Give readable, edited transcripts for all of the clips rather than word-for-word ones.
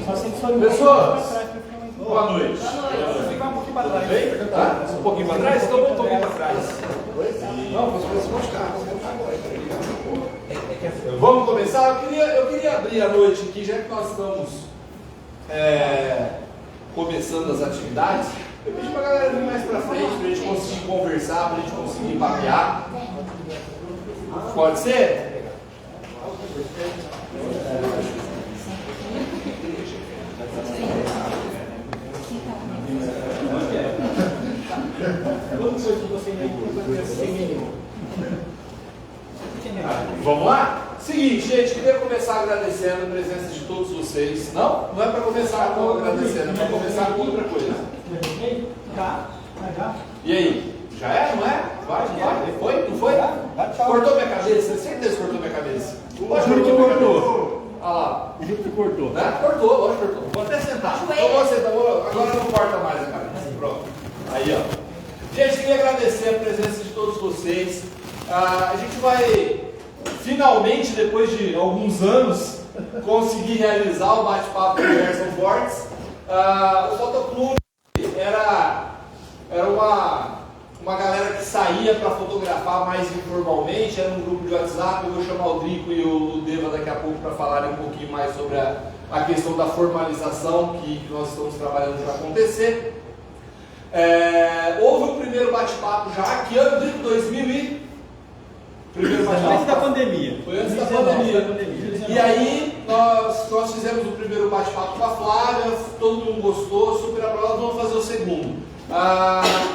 Pessoas, boa noite. Vou ficar um pouquinho para trás. Tá? Um pouquinho para trás? Então vamos um pouquinho para trás. Não, vamos ficar. Vamos começar? Eu queria abrir a noite aqui, já que nós estamos começando as atividades. Eu pedi para a galera vir mais para frente, para a gente conseguir conversar, para a gente conseguir papear. Pode ser? Vamos lá? Seguinte, gente, queria começar agradecendo a presença de todos vocês. Não é para começar com agradecendo, é para começar com outra coisa. E aí? Já é, não é? Vai? Foi? Não foi? Cortou minha cabeça? Certeza que cortou minha cabeça. Juro que cortou. Olha lá. Juro que cortou. Cortou, lógico que cortou. Vou até sentar. Eu vou sentar, agora não corta mais a cabeça. Pronto. Aí, ó. Gente, queria agradecer a presença de todos vocês. A gente vai, finalmente, depois de alguns anos, conseguir realizar o bate-papo com o Gerson Fortes. O Fotoclube era uma galera que saía para fotografar mais informalmente, era um grupo de WhatsApp. Eu vou chamar o Drico e o Deva daqui a pouco para falarem um pouquinho mais sobre a questão da formalização que nós estamos trabalhando para acontecer. Houve o primeiro bate-papo já, que ano, Drico? 2000 e... Primeiro bate-papo. Antes da pandemia. Foi antes da pandemia. E aí nós fizemos o primeiro bate-papo com a Flávia, todo mundo gostou, super aprovado, vamos fazer o segundo.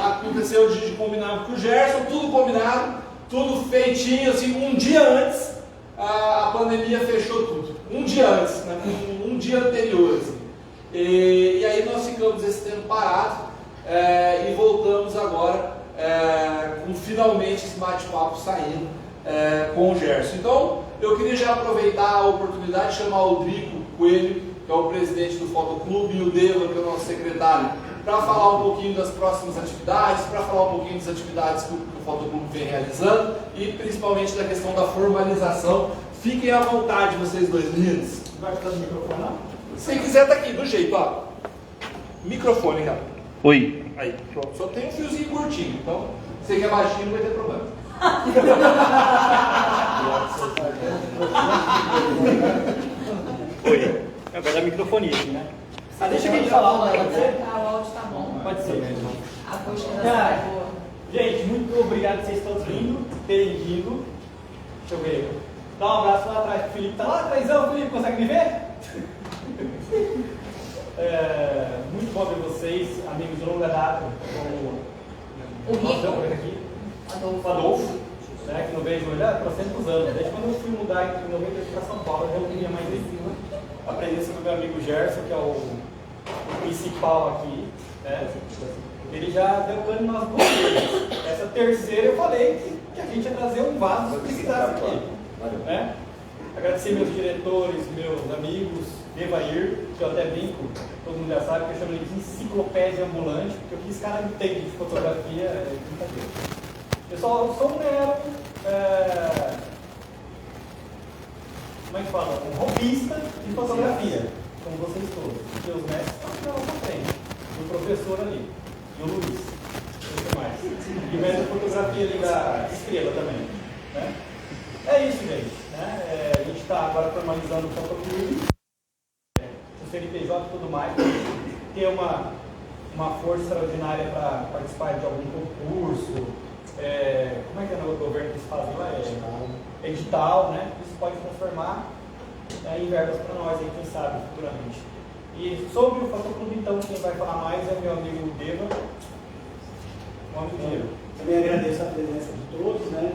Aconteceu de combinar com o Gerson, tudo combinado, tudo feitinho, assim, um dia antes, a pandemia fechou tudo. Um dia antes, né? Um dia anterior. Assim. E aí nós ficamos esse tempo parado e voltamos agora com finalmente esse bate-papo saindo com o Gerson. Então, eu queria já aproveitar a oportunidade de chamar o Drico Coelho, que é o presidente do Fotoclube, e o Deva, que é o nosso secretário, para falar um pouquinho das próximas atividades, para falar um pouquinho das atividades que o Fotoclube vem realizando e principalmente da questão da formalização. Fiquem à vontade, vocês dois meninos. Vai ficar no microfone, não? Se quiser, tá aqui, do jeito, ó. Microfone, cara. Oi. Aí, pronto. Só tem um fiozinho curtinho, então, se você é baixinho, não vai ter problema. Oi. Agora é a microfonia aqui, né? Deixa que a gente falar, pode ser? O áudio tá bom. Pode ser mesmo. A acústica da sala é boa. Gente, muito obrigado a vocês todos terem vindo. Deixa eu ver. Dá um abraço lá atrás pro Felipe. Tá lá atrás, Felipe, consegue me ver? Muito bom ver vocês, amigos de longa data, como O Rico. aqui, Adolfo, né, que não vejo ele há 400 anos. Desde quando eu fui mudar em 90 para São Paulo, eu não queria mais ver a presença do meu amigo Gerson, que é o principal aqui. Né? Ele já deu cano nas duas vezes. Essa terceira eu falei que a gente ia trazer um vaso se precisasse aqui. Né? Agradecer meus diretores, meus amigos, Devair, que eu até brinco, todo mundo já sabe, que eu chamo ele de enciclopédia ambulante, porque o que esse cara entende de fotografia é brincadeira. Pessoal, eu sou um mero, como é que fala? Um robista de fotografia, como vocês todos, porque os mestres estão aqui na frente, e o professor ali, e o Luiz, não sei mais, e o mestre de fotografia ali da Estrela também. Né? É isso, gente. Né? A gente está agora formalizando o Fotoclube, o CNPJ e tudo mais, ter uma força extraordinária para participar de algum concurso, como é que é no governo que eles fazem lá? Edital, né? Isso pode transformar em verbas para nós, aí, quem sabe, futuramente. E sobre o Fotoclube, então, quem vai falar mais é meu amigo Deva. Também agradeço a presença de todos, né?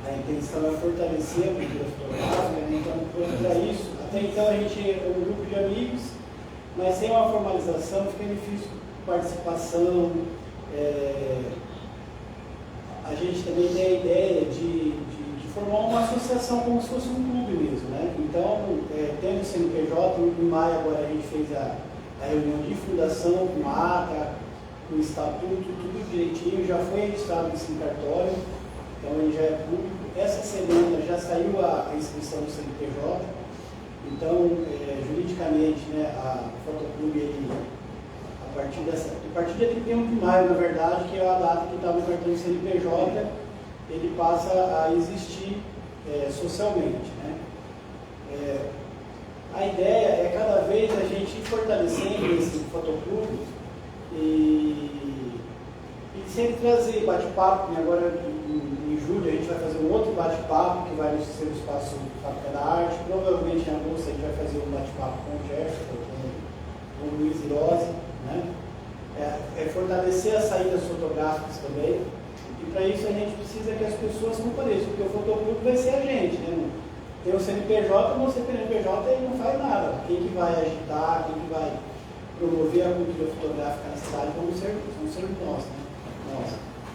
A intenção é fortalecer a cultura fotográfica, né? Então, para isso, até então a gente é um grupo de amigos, mas sem uma formalização fica difícil participação. A gente também tem a ideia de formar uma associação como se fosse um clube mesmo, né? Então, tendo o CNPJ, em maio agora a gente fez a reunião de fundação com a ata, com o estatuto, tudo direitinho, já foi registrado nesse cartório. Então ele já é público. Essa semana já saiu a inscrição do CNPJ. Então, juridicamente, né, o Fotoclube, ele, a partir de 31 de maio, na verdade, que é a data que está no cartão de CNPJ, ele passa a existir socialmente, né? A ideia é cada vez a gente ir fortalecendo esse Fotoclube e sempre trazer bate-papo, e agora em julho a gente vai fazer um outro bate-papo que vai ser no espaço Fábrica da Arte. Provavelmente em agosto a gente vai fazer um bate-papo com o Gerson, com o Luiz Irosi, né? Fortalecer as saídas fotográficas também. E para isso a gente precisa que as pessoas compareçam, porque o Fotoclube vai ser a gente, né? Tem o CNPJ, mas o CNPJ ele não faz nada. Quem que vai agitar, quem que vai promover a cultura fotográfica na cidade vamos ser nós, né?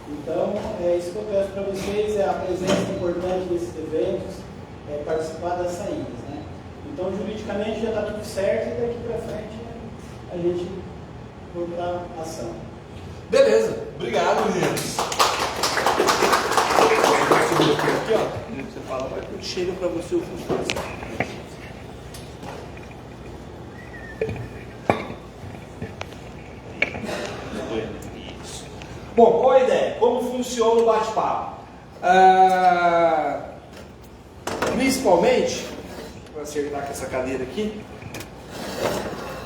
Então, isso que eu peço para vocês, a presença importante desses eventos, participar das saídas, né? Então, juridicamente já está tudo certo e daqui para frente a gente vai para a ação. Beleza, obrigado, meninos. Aqui, ó. Você fala, vai que chega para você o funcionário. Bom, qual a ideia? Como funciona o bate-papo? Principalmente, vou acertar com essa cadeira aqui.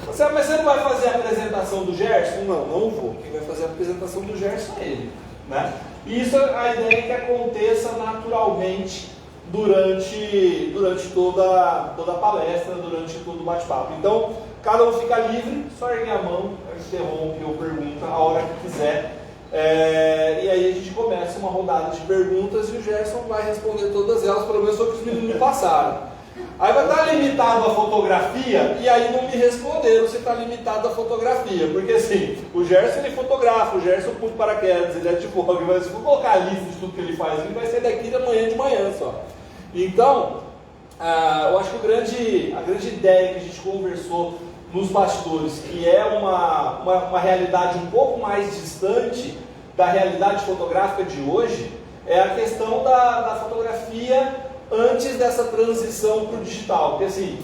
Mas você não vai fazer a apresentação do Gerson? Não vou. Quem vai fazer a apresentação do Gerson é ele, né? E isso, a ideia é que aconteça naturalmente durante toda a palestra, durante todo o bate-papo. Então, cada um fica livre, só ergue a mão, interrompe ou pergunta a hora que quiser. E aí a gente começa uma rodada de perguntas e o Gerson vai responder todas elas, pelo menos sobre os meninos me passaram. Aí vai estar limitado a fotografia, e aí não me responderam se está limitado a fotografia, porque assim, o Gerson ele fotografa, o Gerson pula de paraquedas, ele é advoga, mas se for colocar a lista de tudo que ele faz, ele vai sair daqui de manhã só. Então, eu acho que a grande ideia que a gente conversou nos bastidores, que é uma realidade um pouco mais distante da realidade fotográfica de hoje, é a questão da fotografia antes dessa transição para o digital. Porque assim,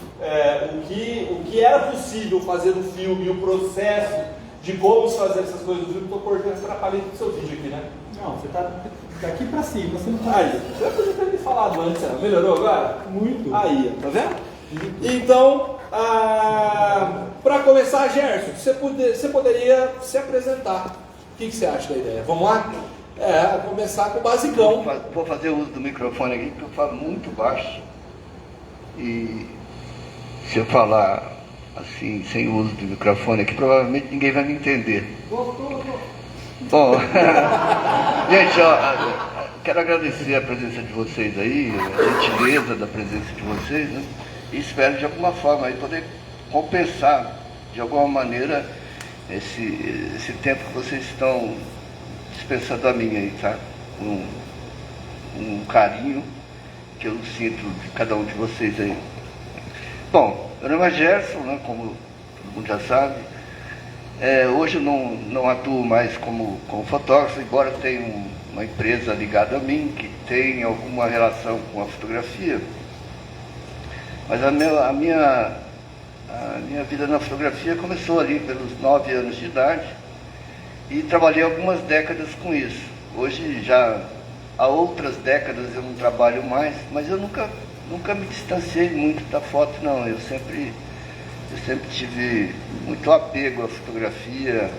o que era possível fazer no filme e o processo de como se fazer essas coisas no filme, estou cortando esse trapalhento do seu vídeo aqui, né? Não, você está daqui para cima, você não está... Aí, você podia ter me falado antes, melhorou agora? Muito. Aí, tá vendo? Então, para começar, Gerson, você poderia se apresentar. O que você acha da ideia? Vamos lá? Começar com o basicão. Vou fazer uso do microfone aqui, porque eu falo muito baixo. E se eu falar assim, sem o uso do microfone aqui, provavelmente ninguém vai me entender. Bom, gente, quero agradecer a presença de vocês aí, a gentileza da presença de vocês, né? E espero de alguma forma aí poder compensar de alguma maneira esse tempo que vocês estão dispensando a mim aí, tá? Um carinho que eu sinto de cada um de vocês aí. Bom, meu nome é Gerson, né, como todo mundo já sabe. Hoje eu não atuo mais como fotógrafo, embora tenha uma empresa ligada a mim que tem alguma relação com a fotografia. Mas a minha vida na fotografia começou ali pelos 9 anos de idade e trabalhei algumas décadas com isso. Hoje já há outras décadas eu não trabalho mais, mas eu nunca me distanciei muito da foto, não. Eu sempre tive muito apego à fotografia,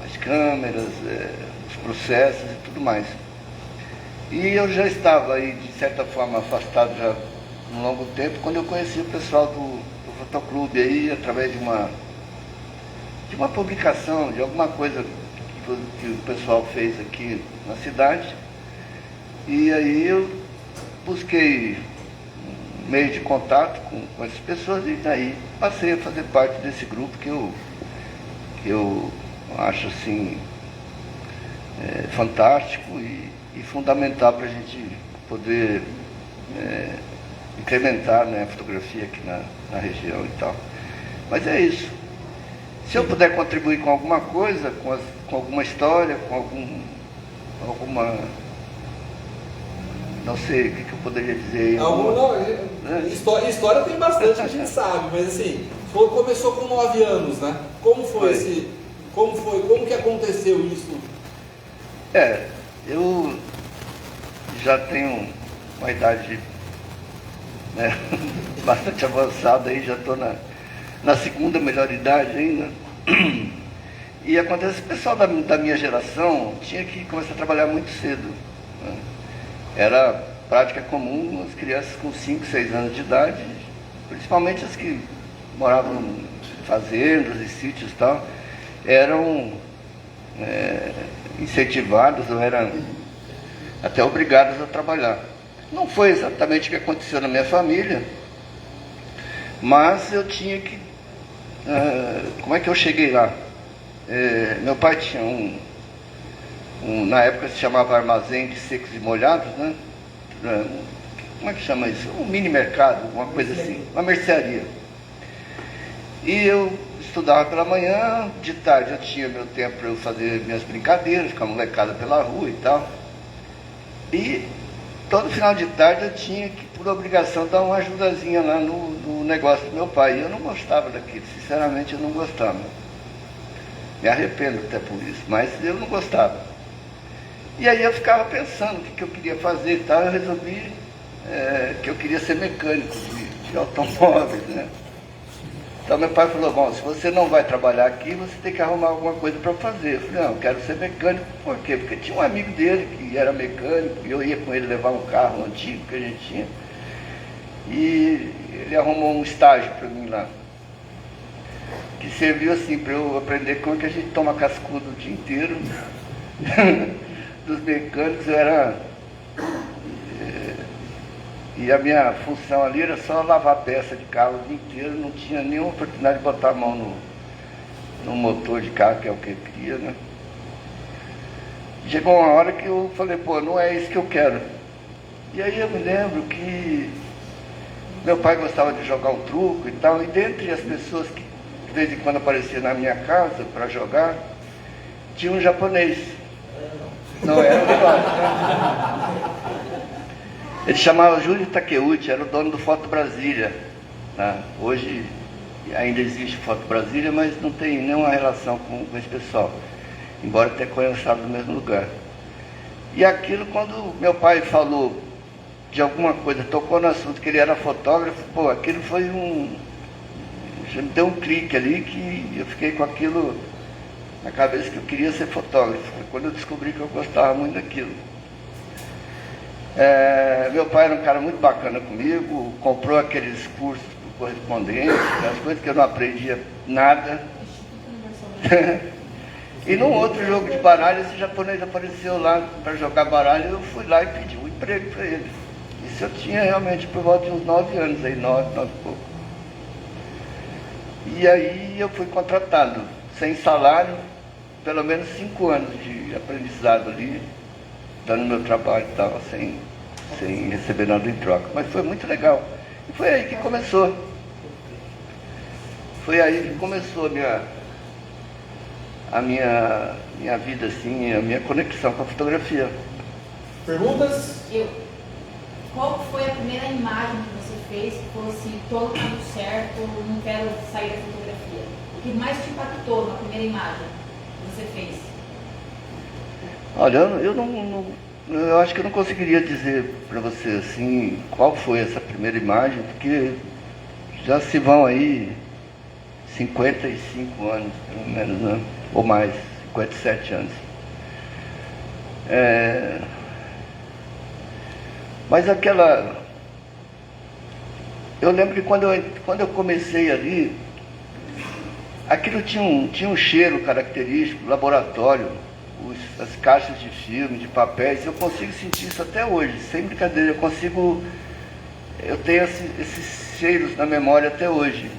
às câmeras, os processos e tudo mais. E eu já estava aí, de certa forma, afastado já um longo tempo, quando eu conheci o pessoal do Fotoclube aí, através de uma publicação, de alguma coisa que o pessoal fez aqui na cidade. E aí eu busquei um meio de contato com essas pessoas e daí passei a fazer parte desse grupo que eu acho assim fantástico e fundamental para a gente poder incrementar, né, a fotografia aqui na região e tal. Mas é isso. Se eu puder contribuir com alguma coisa, com alguma história, com alguma... Não sei o que eu poderia dizer aí. né? História tem bastante que a gente sabe, mas assim, começou com 9 anos, né? Como foi esse. Como que aconteceu isso? Eu já tenho uma idade, né, bastante avançada aí, já estou na segunda melhor idade ainda. E acontece, o pessoal da minha geração tinha que começar a trabalhar muito cedo, né? Era prática comum as crianças com 5, 6 anos de idade, principalmente as que moravam em fazendas e sítios e tal, eram incentivadas ou eram até obrigadas a trabalhar. Não foi exatamente o que aconteceu na minha família, mas eu tinha que... como é que eu cheguei lá? Meu pai tinha na época se chamava armazém de secos e molhados, né? Como é que chama isso? Um mini mercado, uma coisa assim, uma mercearia. E eu estudava pela manhã, de tarde eu tinha meu tempo para eu fazer minhas brincadeiras, com a molecada pela rua e tal. E todo final de tarde eu tinha que, por obrigação, dar uma ajudazinha lá no negócio do meu pai. E eu não gostava daquilo, sinceramente eu não gostava. Me arrependo até por isso, mas eu não gostava. E aí eu ficava pensando o que eu queria fazer e tal, eu resolvi que eu queria ser mecânico de automóveis, né? Então meu pai falou, bom, se você não vai trabalhar aqui, você tem que arrumar alguma coisa para fazer. Eu falei, não, eu quero ser mecânico. Por quê? Porque tinha um amigo dele que era mecânico, e eu ia com ele levar um carro antigo que a gente tinha. E ele arrumou um estágio para mim lá, que serviu assim para eu aprender como que a gente toma cascudo o dia inteiro. Dos mecânicos eu era... E a minha função ali era só lavar peça de carro o dia inteiro, não tinha nenhuma oportunidade de botar a mão no motor de carro, que é o que eu queria, né? Chegou uma hora que eu falei, pô, não é isso que eu quero. E aí eu me lembro que meu pai gostava de jogar um truco e tal, e dentre as pessoas que de vez em quando apareciam na minha casa para jogar, tinha um japonês. Não era o negócio. Ele chamava Júlio Takeuchi, era o dono do Foto Brasília, né? Hoje ainda existe Foto Brasília, mas não tem nenhuma relação com esse pessoal, embora tenha começado no mesmo lugar. E aquilo, quando meu pai falou de alguma coisa, tocou no assunto que ele era fotógrafo, pô, aquilo foi já me deu um clique ali que eu fiquei com aquilo na cabeça, que eu queria ser fotógrafo. Foi quando eu descobri que eu gostava muito daquilo. Meu pai era um cara muito bacana comigo, comprou aqueles cursos por correspondência, as coisas que eu não aprendia nada. E num outro jogo de baralho, esse japonês apareceu lá para jogar baralho, eu fui lá e pedi um emprego para ele. Isso eu tinha realmente por volta de uns 9 anos, aí 9 e pouco. E aí eu fui contratado, sem salário, pelo menos 5 anos de aprendizado ali, dando meu trabalho e tal, sem receber nada em troca. Mas foi muito legal. E foi aí que começou. Foi aí que começou a minha vida, assim, a minha conexão com a fotografia. Perguntas? Qual foi a primeira imagem que você fez que falou assim, tô tudo certo, não quero sair da fotografia? O que mais te impactou na primeira imagem que você fez? Olha, eu acho que eu não conseguiria dizer para você assim qual foi essa primeira imagem, porque já se vão aí 55 anos, pelo menos, né? Ou mais, 57 anos. Mas eu lembro que quando eu comecei ali, aquilo tinha um cheiro característico, laboratório, as caixas de filme, de papéis, eu consigo sentir isso até hoje, sem brincadeira, eu tenho esses cheiros na memória até hoje.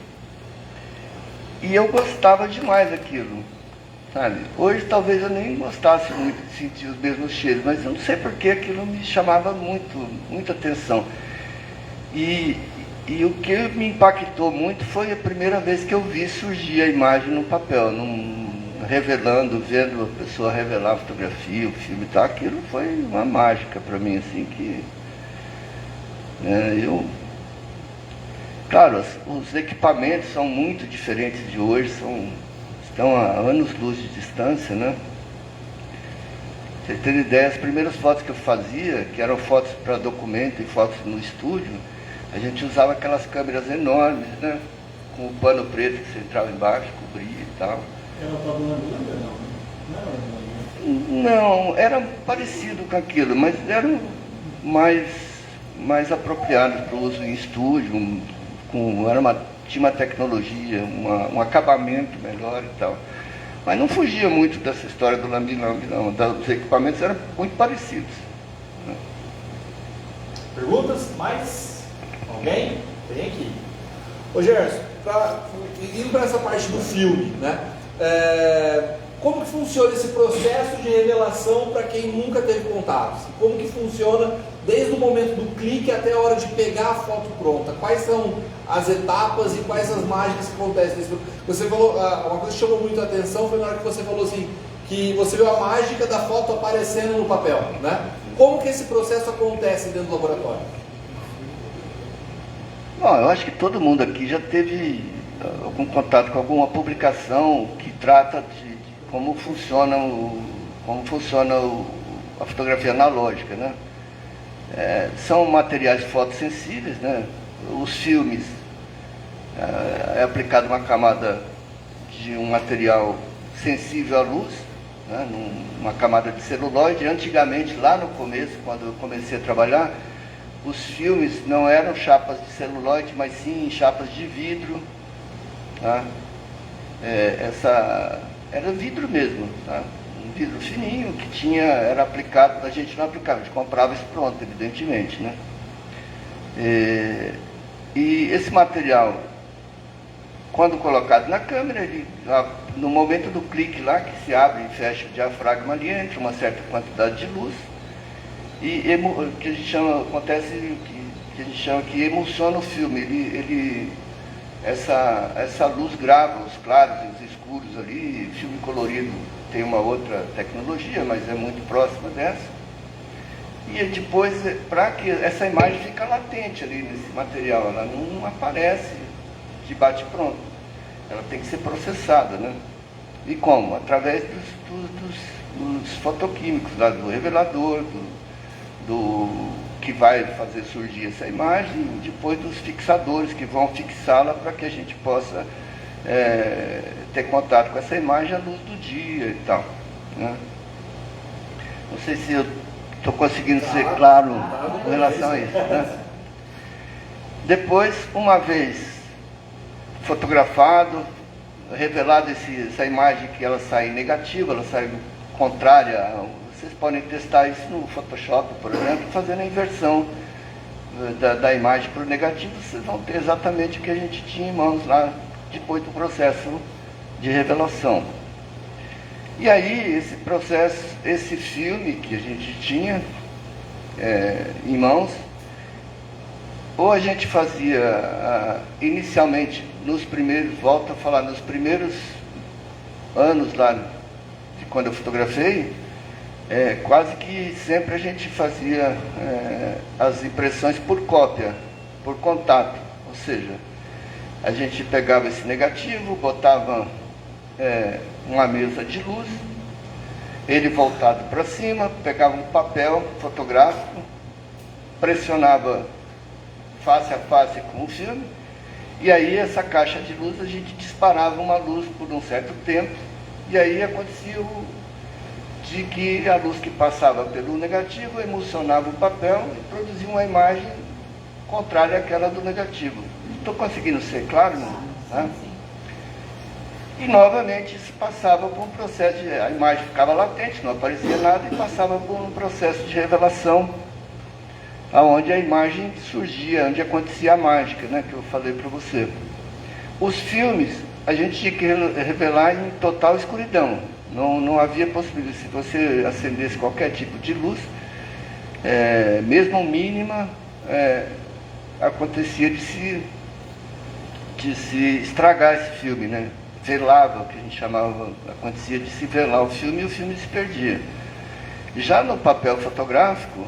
E eu gostava demais daquilo, sabe? Hoje talvez eu nem gostasse muito de sentir os mesmos cheiros, mas eu não sei porque aquilo me chamava muita atenção. E o que me impactou muito foi a primeira vez que eu vi surgir a imagem no papel, revelando, vendo a pessoa revelar a fotografia, o filme e tal. Aquilo foi uma mágica para mim, assim, que eu Claro, os equipamentos são muito diferentes de hoje, estão a anos-luz de distância, né? Pra você ter ideia, as primeiras fotos que eu fazia, que eram fotos para documento e fotos no estúdio, a gente usava aquelas câmeras enormes, né? Com o pano preto que você entrava embaixo, cobria e tal. Era o tal do Lambiland, não? Não era o Lambiland. Não, era parecido com aquilo, mas eram mais apropriados para o uso em estúdio, tinha uma tecnologia, um acabamento melhor e tal. Mas não fugia muito dessa história do lambi-lambi, não. Os equipamentos eram muito parecidos. Perguntas? Mais? Alguém? Tem aqui. Ô Gerson, Indo para essa parte do filme, né? Como que funciona esse processo de revelação para quem nunca teve contato? Como que funciona desde o momento do clique até a hora de pegar a foto pronta? Quais são as etapas e quais as mágicas que acontecem? Você falou, uma coisa que chamou muito a atenção foi na hora que você falou assim, que você viu a mágica da foto aparecendo no papel, né? Como que esse processo acontece dentro do laboratório? Bom, eu acho que todo mundo aqui já teve algum contato com alguma publicação que trata de como funciona a fotografia analógica, né? São materiais fotossensíveis, né? Os filmes é aplicado uma camada de um material sensível à luz, né? Uma camada de celuloide. Antigamente, lá no começo, quando eu comecei a trabalhar, os filmes não eram chapas de celuloide, mas sim chapas de vidro, tá? Era vidro mesmo, tá? Um vidro fininho que era aplicado, a gente não aplicava, a gente comprava isso pronto, evidentemente, né? E esse material, quando colocado na câmera, no momento do clique lá, que se abre e fecha o diafragma ali, entra uma certa quantidade de luz, e que a gente chama, que a gente chama que emulsiona o filme. Essa luz grava os claros e os escuros ali. Filme colorido tem uma outra tecnologia, mas é muito próxima dessa. E depois, para que essa imagem fica latente ali nesse material, ela não aparece de bate-pronto. Ela tem que ser processada, né? E como? Através dos fotoquímicos, lá, do revelador, que vai fazer surgir essa imagem, e depois dos fixadores que vão fixá-la para que a gente possa ter contato com essa imagem à luz do dia e tal, né? Não sei se eu estou conseguindo ser claro com relação a isso, né? Depois, uma vez fotografado, revelado essa imagem, que ela sai negativa, ela sai contrária. Vocês podem testar isso no Photoshop, por exemplo, fazendo a inversão da imagem para o negativo. Vocês vão ter exatamente o que a gente tinha em mãos lá depois do processo de revelação. E aí, esse processo, esse filme que a gente tinha em mãos, ou a gente fazia inicialmente, volto a falar, nos primeiros anos lá de quando eu fotografei, quase que sempre a gente fazia as impressões por cópia, por contato. Ou seja, a gente pegava esse negativo, botava uma mesa de luz, ele voltado para cima, pegava um papel fotográfico, pressionava face a face com o filme, e aí essa caixa de luz a gente disparava uma luz por um certo tempo, e aí acontecia de que a luz que passava pelo negativo emulsionava o papel e produzia uma imagem contrária àquela do negativo. Estou conseguindo ser claro? Né? E novamente isso passava por um processo a imagem ficava latente, não aparecia nada, e passava por um processo de revelação, aonde a imagem surgia, onde acontecia a mágica, né, que eu falei para você. Os filmes a gente tinha que revelar em total escuridão. Não havia possibilidade. Se você acendesse qualquer tipo de luz, mesmo mínima, acontecia de se estragar esse filme, né? Velava, o que a gente chamava, acontecia de se velar o filme, e o filme se perdia. Já no papel fotográfico,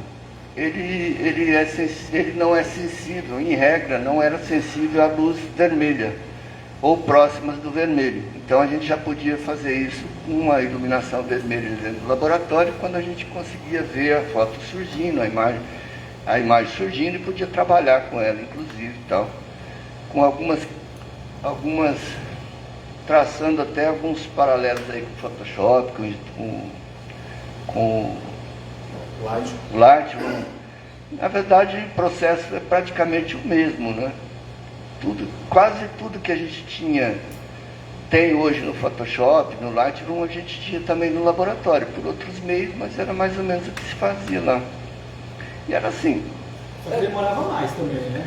ele não é sensível, em regra, não era sensível à luz vermelha, ou próximas do vermelho. Então a gente já podia fazer isso com uma iluminação vermelha dentro do laboratório, quando a gente conseguia ver a foto surgindo, a imagem surgindo, e podia trabalhar com ela, inclusive, tal, com algumas traçando até alguns paralelos aí com o Photoshop, com Lightroom. Na verdade, o processo é praticamente o mesmo, né? Quase tudo que a gente tem hoje no Photoshop, no Lightroom, a gente tinha também no laboratório, por outros meios, mas era mais ou menos o que se fazia lá. E era assim. Só que demorava mais também, né?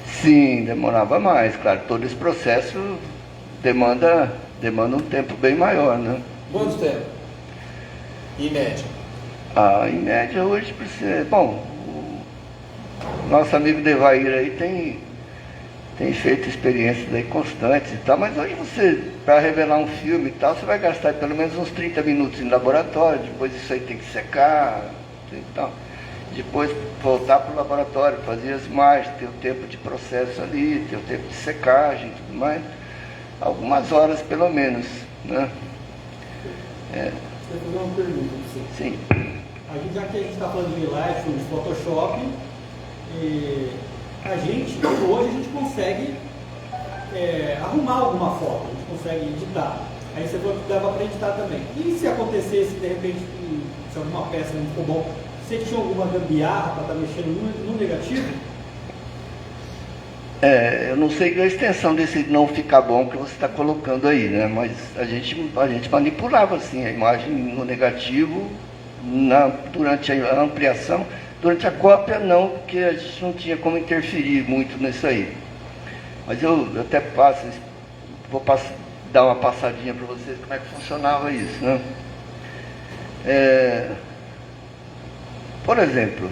Sim, demorava mais, claro. Todo esse processo demanda um tempo bem maior, né? Quanto tempo? Em média? Em média hoje precisa. Bom, o nosso amigo Devair aí tem feito experiências aí constantes e tal, mas hoje para revelar um filme e tal, você vai gastar pelo menos uns 30 minutos em laboratório, depois isso aí tem que secar e tal. Depois voltar para o laboratório, fazer as imagens, ter o tempo de processo ali, ter o tempo de secagem e tudo mais. Algumas horas pelo menos, né? Vou fazer uma pergunta para você. Sim. Já que a gente está falando de Lightroom, de Photoshop, hoje a gente consegue arrumar alguma foto, a gente consegue editar. Aí você falou que dava para editar também. E se acontecesse, de repente, se alguma peça não ficou bom, você tinha alguma gambiarra para estar mexendo no negativo? Eu não sei a extensão desse não ficar bom que você está colocando aí, né? Mas a gente manipulava assim a imagem no negativo durante a ampliação. Durante a cópia não, porque a gente não tinha como interferir muito nisso aí. Mas eu até vou dar uma passadinha para vocês como é que funcionava isso, né? Por exemplo,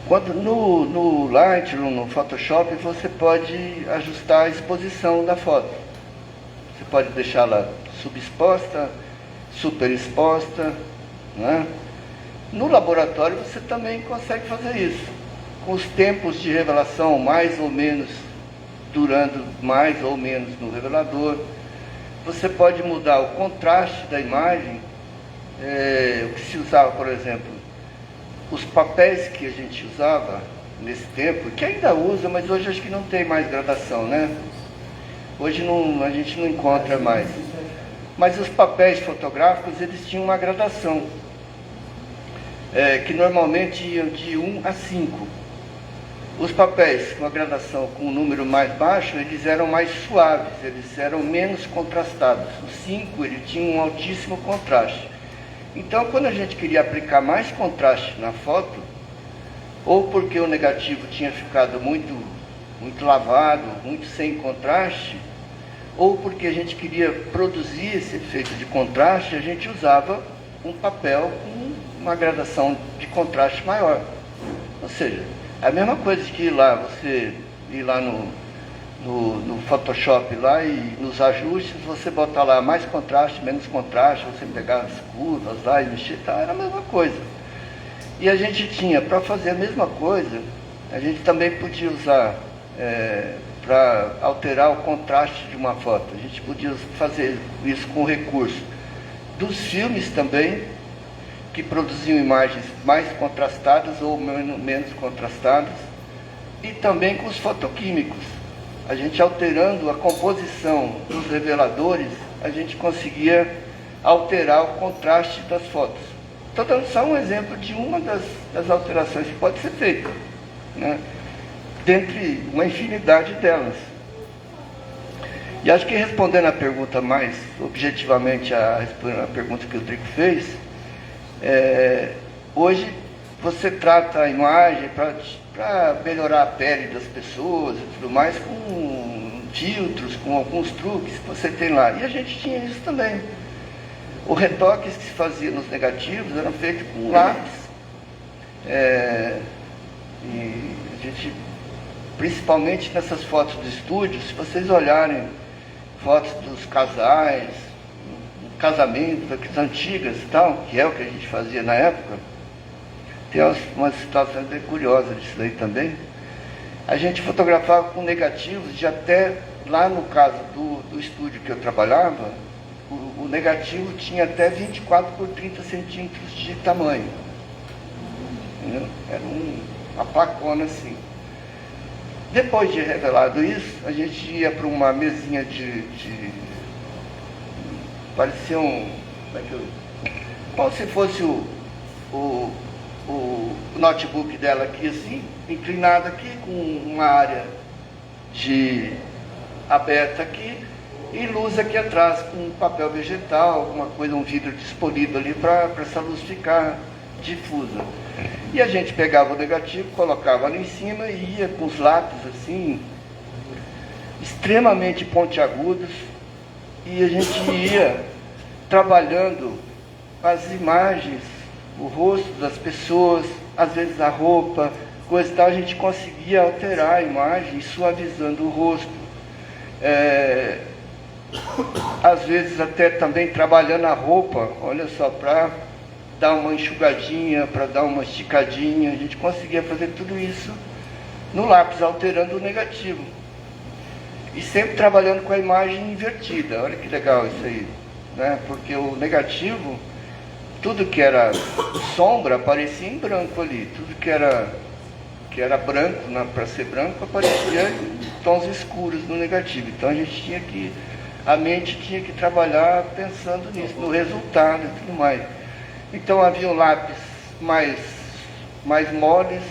quando no Lightroom, no Photoshop, você pode ajustar a exposição da foto. Você pode deixá-la subexposta, superexposta, né? No laboratório você também consegue fazer isso, com os tempos de revelação mais ou menos, durando mais ou menos no revelador. Você pode mudar o contraste da imagem, o que se usava, por exemplo, os papéis que a gente usava nesse tempo, que ainda usa, mas hoje acho que não tem mais gradação, né? Hoje a gente não encontra mais. Mas os papéis fotográficos, eles tinham uma gradação, que normalmente iam de 1 a 5. Os papéis com a gradação com um número mais baixo, eles eram mais suaves, eles eram menos contrastados. O 5, ele tinha um altíssimo contraste. Então, quando a gente queria aplicar mais contraste na foto, ou porque o negativo tinha ficado muito lavado, muito sem contraste, ou porque a gente queria produzir esse efeito de contraste, a gente usava um papel com uma gradação de contraste maior. Ou seja, é a mesma coisa que você ir lá no Photoshop lá e nos ajustes, você botar lá mais contraste, menos contraste, você pegar as curvas lá e mexer, tá, era a mesma coisa. E a gente tinha, para fazer a mesma coisa, a gente também podia usar, para alterar o contraste de uma foto, a gente podia fazer isso com o recurso dos filmes também, que produziam imagens mais contrastadas ou menos contrastadas, e também com os fotoquímicos. A gente alterando a composição dos reveladores, a gente conseguia alterar o contraste das fotos. Estou dando só um exemplo de uma das alterações que pode ser feita, né? Dentre uma infinidade delas. E acho que respondendo a pergunta mais objetivamente, a pergunta que o Drico fez, hoje você trata a imagem para melhorar a pele das pessoas e tudo mais, com filtros, com alguns truques que você tem lá. E a gente tinha isso também. Os retoques que se faziam nos negativos eram feitos com lápis. E a gente, principalmente nessas fotos do estúdio, se vocês olharem fotos dos casais, casamentos, aquelas antigas e tal, que é o que a gente fazia na época, tem umas situações bem curiosas disso daí também. A gente fotografava com negativos de até, lá no caso do estúdio que eu trabalhava, o negativo tinha até 24 por 30 centímetros de tamanho. Entendeu? Era uma placona assim. Depois de revelado isso, a gente ia para uma mesinha parecia como se fosse o notebook dela aqui assim, inclinado aqui, com uma área aberta aqui, e luz aqui atrás, com papel vegetal, alguma coisa, um vidro despolido ali, para essa luz ficar difusa. E a gente pegava o negativo, colocava ali em cima e ia com os lápis assim, extremamente pontiagudos, e a gente ia trabalhando as imagens, o rosto das pessoas, às vezes a roupa, coisa e tal, a gente conseguia alterar a imagem, suavizando o rosto. Às vezes até também trabalhando a roupa, olha só, para dar uma enxugadinha, para dar uma esticadinha, a gente conseguia fazer tudo isso no lápis, alterando o negativo. E sempre trabalhando com a imagem invertida, olha que legal isso aí, né? Porque o negativo, tudo que era sombra aparecia em branco ali, tudo que era branco, para ser branco, aparecia em tons escuros no negativo. Então a mente tinha que trabalhar pensando nisso, no resultado e tudo mais. Então havia lápis mais moles,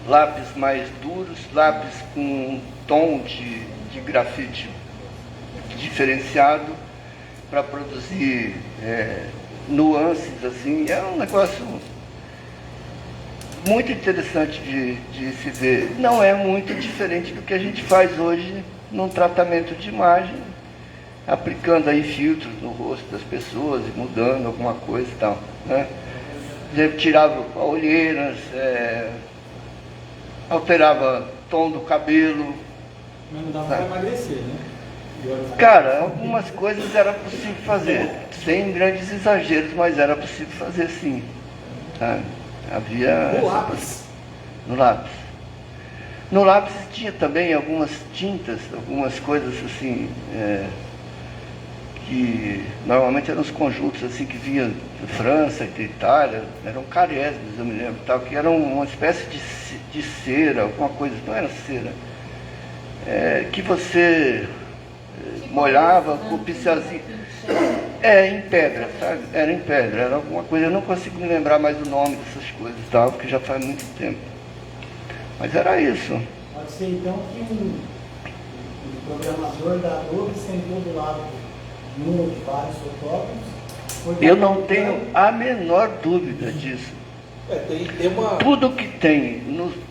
lápis mais duros, lápis com um tom de grafite diferenciado para produzir nuances assim. É um negócio muito interessante de se ver. Não é muito diferente do que a gente faz hoje num tratamento de imagem, aplicando aí filtros no rosto das pessoas e mudando alguma coisa e tal, né? Tirava olheiras, alterava tom do cabelo. Mas não dava para emagrecer, né? Cara, algumas coisas era possível fazer, sem grandes exageros, mas era possível fazer sim. Tá? Havia... No lápis. No lápis. No lápis tinha também algumas tintas, algumas coisas assim, que normalmente eram os conjuntos assim que vinham de França e de Itália, eram caresbos, eu me lembro, tal, que eram uma espécie de cera, alguma coisa, não era cera, que você molhava com o pincelzinho. Em pedra, sabe? Era em pedra, era alguma coisa, eu não consigo me lembrar mais o nome dessas coisas, tal, porque já faz muito tempo. Mas era isso. Pode ser então que um programador da Adobe sentou do lado de um ou de vários fotógrafos. Eu não tenho a menor dúvida disso. Tem uma... Tudo que tem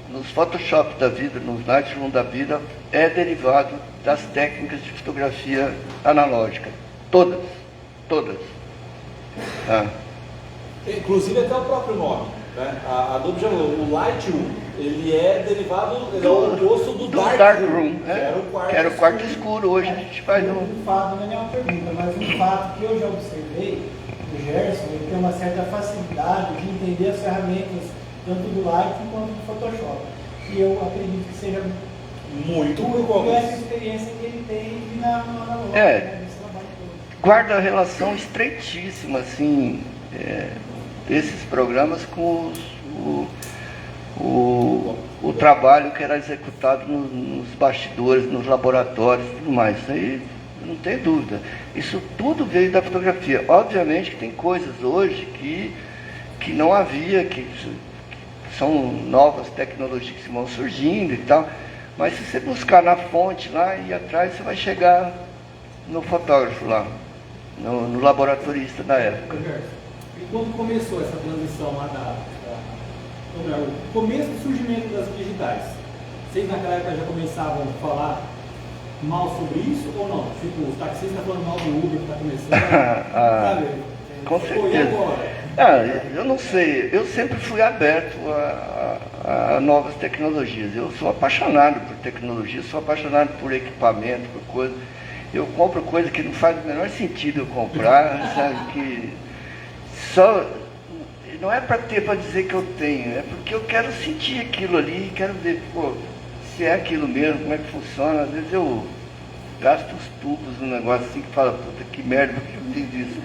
nos Photoshop da vida, nos Lightroom da vida, é derivado das técnicas de fotografia analógica. Todas. Tá? Inclusive até o próprio nome, né? A Adobe já falou, o Lightroom, ele é derivado, ele é o oposto do Darkroom, que era o quarto escuro. Hoje a gente faz Um fato, não é uma pergunta, mas um fato que eu já observei, o Gerson, ele tem uma certa facilidade de entender as ferramentas tanto do Lightroom quanto do Photoshop. E eu acredito que seja muito por essa experiência que ele tem na analógica, nesse trabalho todo. Guarda a relação estreitíssima, assim, desses programas com o trabalho que era executado nos bastidores, nos laboratórios e tudo mais. Isso aí não tem dúvida. Isso tudo veio da fotografia. Obviamente que tem coisas hoje que não havia, que são novas tecnologias que vão surgindo e tal, mas se você buscar na fonte lá e atrás, você vai chegar no fotógrafo lá, no laboratorista da época. E quando começou essa transição lá o começo do surgimento das digitais, vocês naquela época já começavam a falar mal sobre isso ou não? Tipo, os taxistas falando mal do Uber que está começando, sabe? Com certeza. Eu não sei, eu sempre fui aberto a novas tecnologias. Eu sou apaixonado por tecnologia, sou apaixonado por equipamento, por coisa. eu compro coisa que não faz o menor sentido eu comprar, sabe? Que só não é para dizer que eu tenho, é porque eu quero sentir aquilo ali, quero ver, pô, se é aquilo mesmo, como é que funciona. Às vezes eu gasto os tubos num negócio assim que fala, puta, que merda, por que eu fiz isso?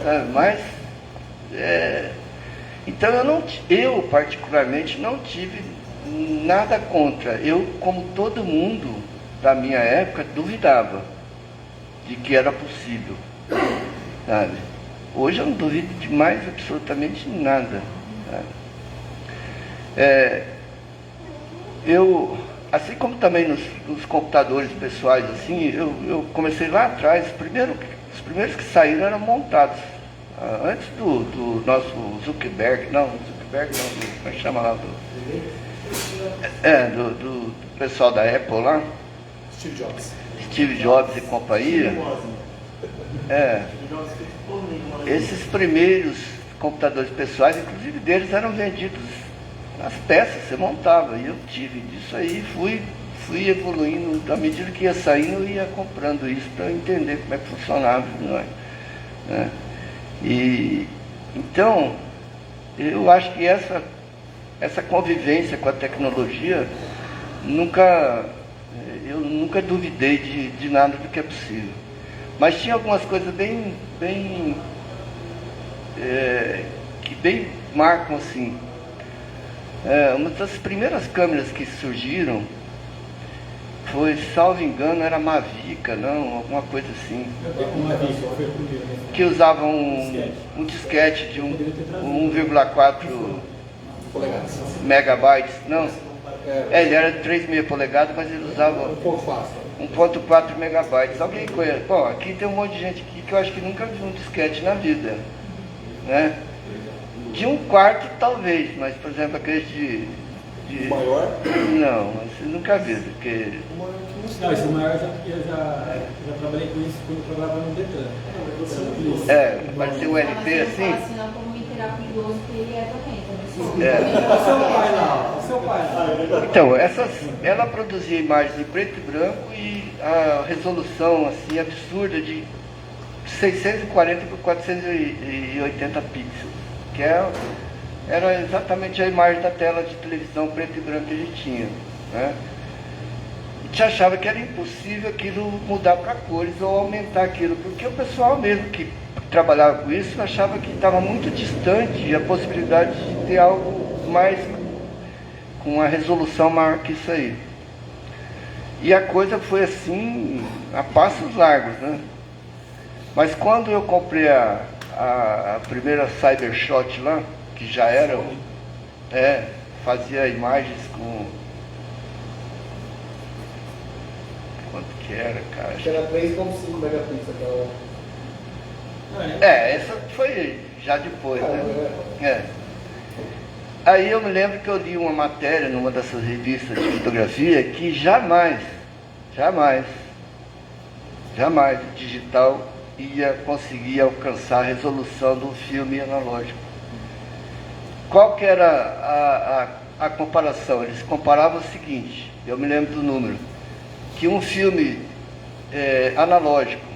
Sabe? Mas, então eu particularmente não tive nada contra. Eu, como todo mundo da minha época, duvidava de que era possível, sabe? Hoje eu não duvido de mais absolutamente nada, sabe? Eu, assim como também nos computadores pessoais, assim, eu comecei lá atrás, os primeiros que saíram eram montados, antes do nosso Zuckerberg, como é que chama lá? Do pessoal da Apple lá. Steve Jobs e companhia. Esses primeiros computadores pessoais, inclusive deles, eram vendidos as peças, você montava, e eu tive disso aí, fui evoluindo, à medida que ia saindo, eu ia comprando isso para entender como é que funcionava, não é? Né? E então, eu acho que essa convivência com a tecnologia, eu nunca duvidei de nada do que é possível. Mas tinha algumas coisas que bem marcam assim. Uma das primeiras câmeras que surgiram foi, salvo engano, era Mavica, alguma coisa assim. Que usava um disquete de 1,4 megabytes. Não, ele era de 3,5 polegadas, mas ele usava 1,4 megabytes. Alguém conhece? Bom, aqui tem um monte de gente aqui que eu acho que nunca viu um disquete na vida, né? De 1/4 talvez, mas por exemplo aqueles de maior? Não, você nunca viu, porque... Não, esse maior eu já trabalhei com isso quando eu trabalhava no Detran. Pode ser o LP assim? Não, como interar com o idoso que ele é também. O seu pai lá, o seu pai lá. Então, ela produzia imagens em preto e branco e a resolução assim absurda de 640 por 480 pixels, que era exatamente a imagem da tela de televisão preto e branco que a gente tinha, né? A gente achava que era impossível aquilo mudar para cores ou aumentar aquilo, porque o pessoal mesmo que trabalhava com isso achava que estava muito distante a possibilidade de ter algo mais com uma resolução maior que isso aí. E a coisa foi assim, a passos largos, né? Mas quando eu comprei a primeira Cybershot lá, que já era, fazia imagens com... Quanto que era, cara? Acho que era 3,5 megapixels aquela. Essa foi já depois, né? Aí eu me lembro que eu li uma matéria numa dessas revistas de fotografia que jamais o digital ia conseguir alcançar a resolução do filme analógico. Qual que era a comparação? Eles comparavam o seguinte, eu me lembro do número, que um filme analógico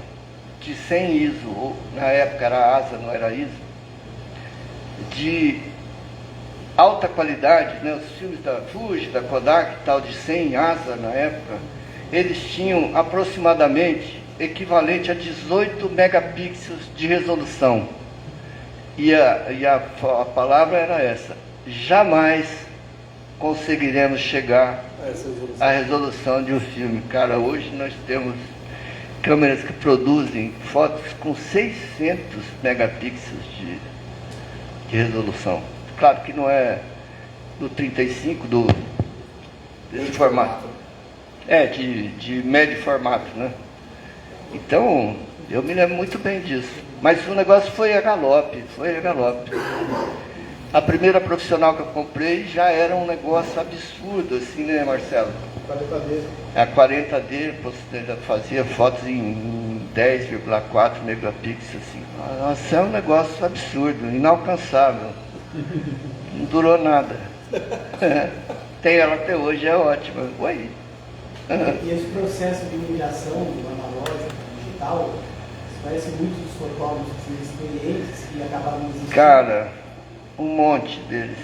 de 100 ISO, ou na época era ASA, não era ISO, de alta qualidade, né, os filmes da Fuji, da Kodak e tal, de 100 ASA na época, eles tinham aproximadamente equivalente a 18 megapixels de resolução. E a palavra era essa: jamais conseguiremos chegar à resolução de um filme. Cara, hoje nós temos câmeras que produzem fotos com 600 megapixels de resolução. Claro que não é do 35, desse formato. De médio formato, né? Então, eu me lembro muito bem disso. Mas o negócio foi a galope. A primeira profissional que eu comprei já era um negócio absurdo, assim, né, Marcelo? 40D. A 40D, fazia fotos em 10,4 megapixels, assim. Nossa, é um negócio absurdo, inalcançável. Não durou nada. Tem ela até hoje, é ótima. Oi. E esse processo de migração do analógico digital, você conhece muitos dos fotógrafos experientes que acabaram existindo? Cara, um monte deles.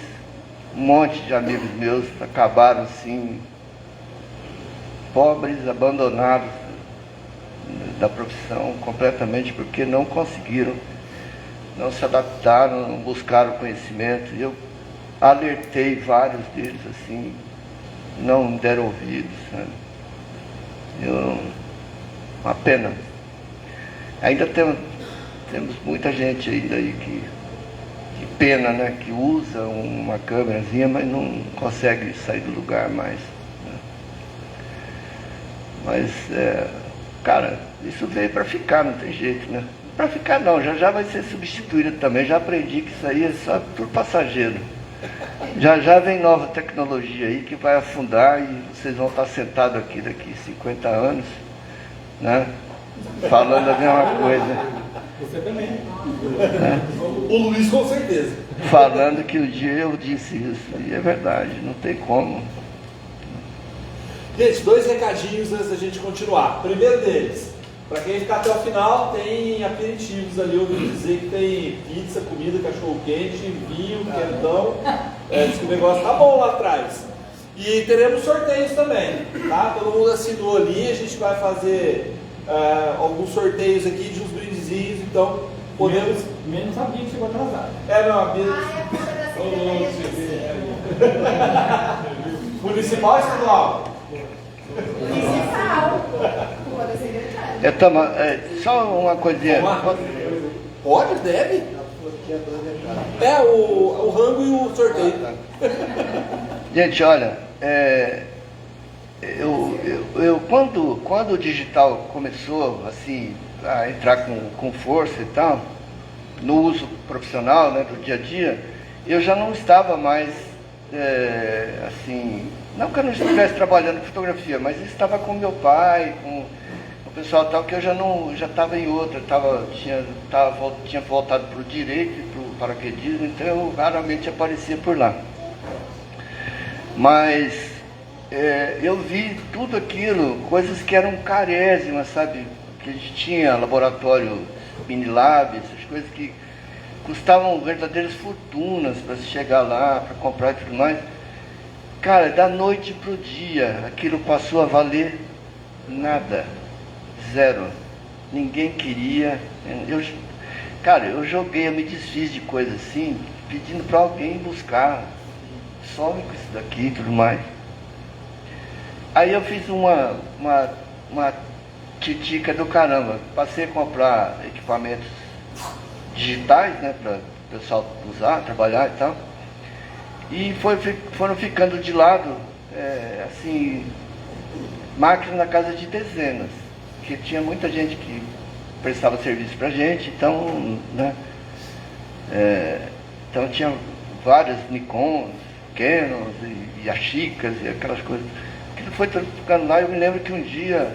Um monte de amigos meus acabaram assim, pobres, abandonados da profissão completamente, porque não conseguiram, não se adaptaram, não buscaram conhecimento. Eu alertei vários deles assim, não deram ouvidos, sabe? Uma pena. Ainda temos muita gente ainda aí que pena, né? Que usa uma câmerazinha, mas não consegue sair do lugar mais, né? Mas, cara, isso veio para ficar, não tem jeito, né? Para ficar não, já vai ser substituído também. Já aprendi que isso aí é só por passageiro. Já vem nova tecnologia aí que vai afundar e vocês vão estar sentados aqui daqui 50 anos, né? Falando a mesma coisa. Você também. Né? O Luiz com certeza. Falando que o dia eu disse isso. E é verdade, não tem como. Gente, 2 recadinhos antes da gente continuar. Primeiro deles, para quem ficar até o final, tem aperitivos ali. Eu ouvi dizer que tem pizza, comida, cachorro-quente, vinho, quentão. Diz que o negócio tá bom lá atrás. E teremos sorteios também, tá? Todo mundo assinou ali, a gente vai fazer alguns sorteios aqui de uns brindezinhos, então podemos... Menos a Bia que chegou atrasada. Não, a Bia... Ah, é a culpa da Secretaria de Municipal ou estadual? Municipal. Culpa da Secretaria. Só uma coisinha. Pode, deve. O rango e o sorteio. Gente, olha, quando o digital começou assim a entrar com força e tal, no uso profissional, né, do dia a dia, eu já não estava mais assim, não que eu não estivesse trabalhando com fotografia, mas eu estava com meu pai, com o pessoal tal, que eu já estava em outra, tinha voltado para o direito e para o paraquedismo, então eu raramente aparecia por lá. Mas eu vi tudo aquilo, coisas que eram carésimas, sabe? Que a gente tinha laboratório Minilab, essas coisas que custavam verdadeiras fortunas para se chegar lá, para comprar e tudo mais. Cara, da noite pro dia, aquilo passou a valer nada, zero. Ninguém queria. Eu joguei, eu me desfiz de coisa assim, pedindo para alguém buscar. Some com isso daqui e tudo mais. Aí eu fiz uma titica do caramba. Passei a comprar equipamentos digitais, né, para o pessoal usar, trabalhar e tal. E foram ficando de lado, assim, máquinas na casa de dezenas. Porque tinha muita gente que prestava serviço pra gente, então, né, então tinha várias Nikons, Canons e Yashicas e aquelas coisas. Aquilo foi ficando lá. Eu me lembro que um dia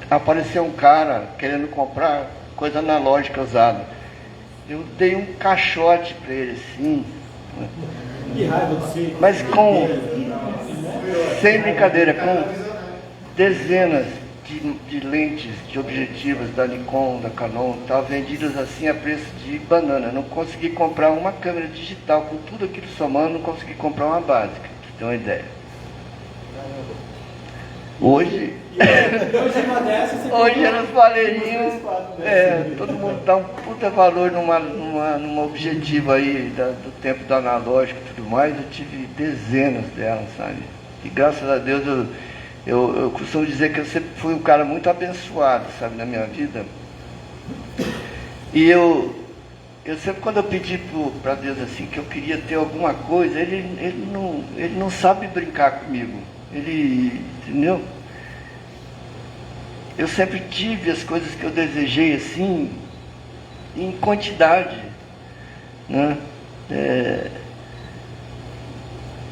apareceu um cara querendo comprar coisa analógica usada. Eu dei um caixote para ele assim. Que raiva de você. Mas sem brincadeira, com dezenas de lentes, de objetivos da Nikon, da Canon, estavam vendidas assim a preço de banana. Não consegui comprar uma câmera digital, com tudo aquilo somando, não consegui comprar uma básica, pra você ter uma ideia. Hoje nos valeirinhos, todo mundo dá um puta valor numa objetiva aí do tempo do analógico e tudo mais. Eu tive dezenas delas, sabe? E graças a Deus eu costumo dizer que eu sempre fui um cara muito abençoado, sabe, na minha vida. E eu sempre, quando eu pedi para Deus assim, que eu queria ter alguma coisa, ele não sabe brincar comigo. Entendeu? Eu sempre tive as coisas que eu desejei assim, em quantidade, né?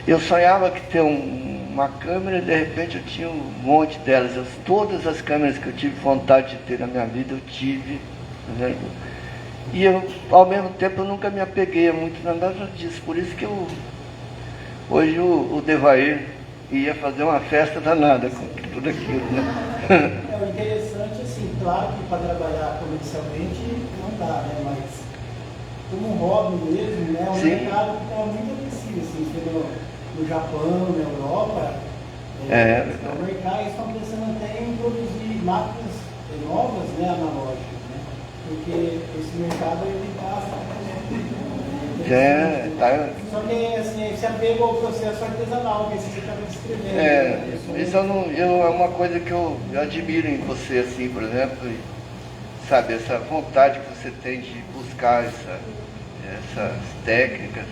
Eu sonhava que ter uma câmera e de repente eu tinha um monte delas. Todas as câmeras que eu tive vontade de ter na minha vida, eu tive, né? E ao mesmo tempo, eu nunca me apeguei a muito nada disso. Por isso que hoje o Devair ia fazer uma festa danada com aquilo tudo aquilo, né? O interessante, assim, claro que para trabalhar comercialmente não dá, né? Mas como um hobby mesmo, né? É um Sim. mercado que está muito agressivo, assim, no Japão, na Europa. O mercado, eles estão pensando até em produzir máquinas novas, né, analógicas, né? Porque esse mercado ele está Tá. Só que assim, se apega ao processo artesanal, que você acaba descrevendo. Isso é uma coisa que eu admiro em você, assim, por exemplo, sabe, essa vontade que você tem de buscar essas técnicas,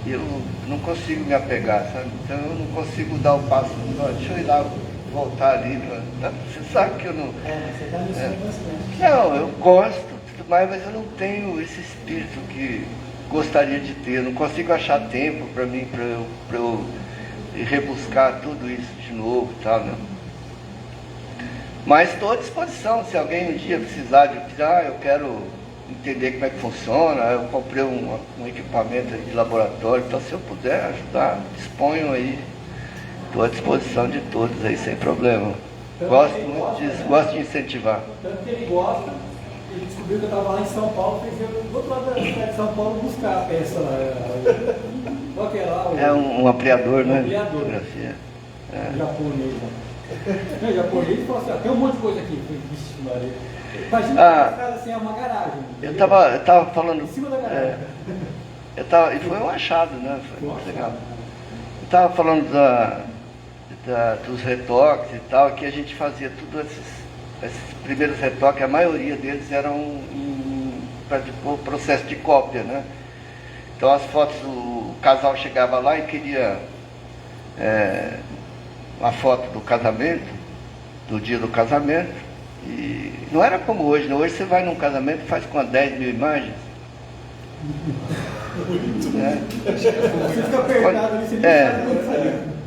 eu não consigo me apegar, sabe? Então eu não consigo dar o passo, deixa eu ir lá, voltar ali, você sabe que eu não... Você está me ensinando bastante. Não, eu gosto, mas eu não tenho esse espírito que gostaria de ter. Eu não consigo achar tempo para mim, para eu rebuscar tudo isso de novo e tal, né? Mas estou à disposição, se alguém um dia precisar eu quero entender como é que funciona, eu comprei um equipamento de laboratório, então se eu puder ajudar, disponho aí. Estou à disposição de todos aí, sem problema. Gosto muito disso, gosto de incentivar. Tanto que ele gosta, ele descobriu que eu estava lá em São Paulo, fez eu do outro lado da cidade de São Paulo buscar a peça lá. Qual que é lá? É um ampliador, né? Ampliador. Fotografia. Japonês, né? Não, japonês falou assim, ó, tem um monte de coisa aqui. Eu falei, vixe, Maria. Imagina que casa assim, é uma garagem. Eu tava falando. Em cima da garagem. E foi um achado, né? Foi muito legal. Eu estava falando dos retoques e tal, que a gente fazia tudo esses primeiros retoques, a maioria deles eram para o processo de cópia, né? Então as fotos, o casal chegava lá e queria uma foto do casamento, do dia do casamento, e não era como hoje, né? Hoje você vai num casamento e faz com 10 mil imagens. Né? Você fica apertado ali, você nem sabe onde sair.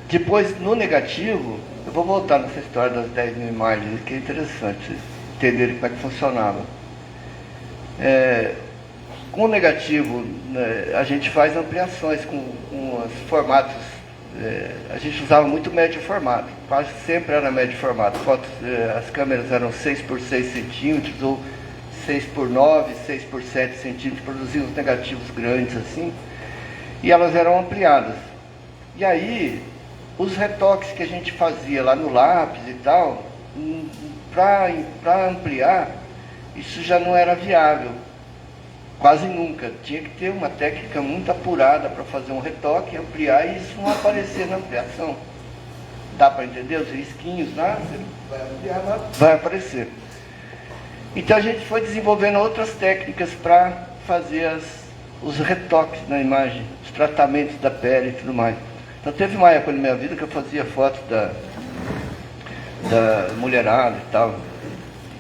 Depois, no negativo, eu vou voltar nessa história das 10 mil imagens, que é interessante, vocês entenderem como é que funcionava. Com o negativo, né, a gente faz ampliações com os formatos. A gente usava muito médio formato, quase sempre era médio formato. As câmeras eram 6 por 6 centímetros ou 6 por 9, 6 por 7 centímetros, produziam os negativos grandes assim, e elas eram ampliadas. E aí, os retoques que a gente fazia lá no lápis e tal, para ampliar, isso já não era viável. Quase nunca. Tinha que ter uma técnica muito apurada para fazer um retoque, ampliar e isso não aparecer na ampliação. Dá para entender? Os risquinhos lá, você vai ampliar, vai aparecer. Então a gente foi desenvolvendo outras técnicas para fazer os retoques na imagem, os tratamentos da pele e tudo mais. Então teve uma época na minha vida que eu fazia fotos da mulherada e tal.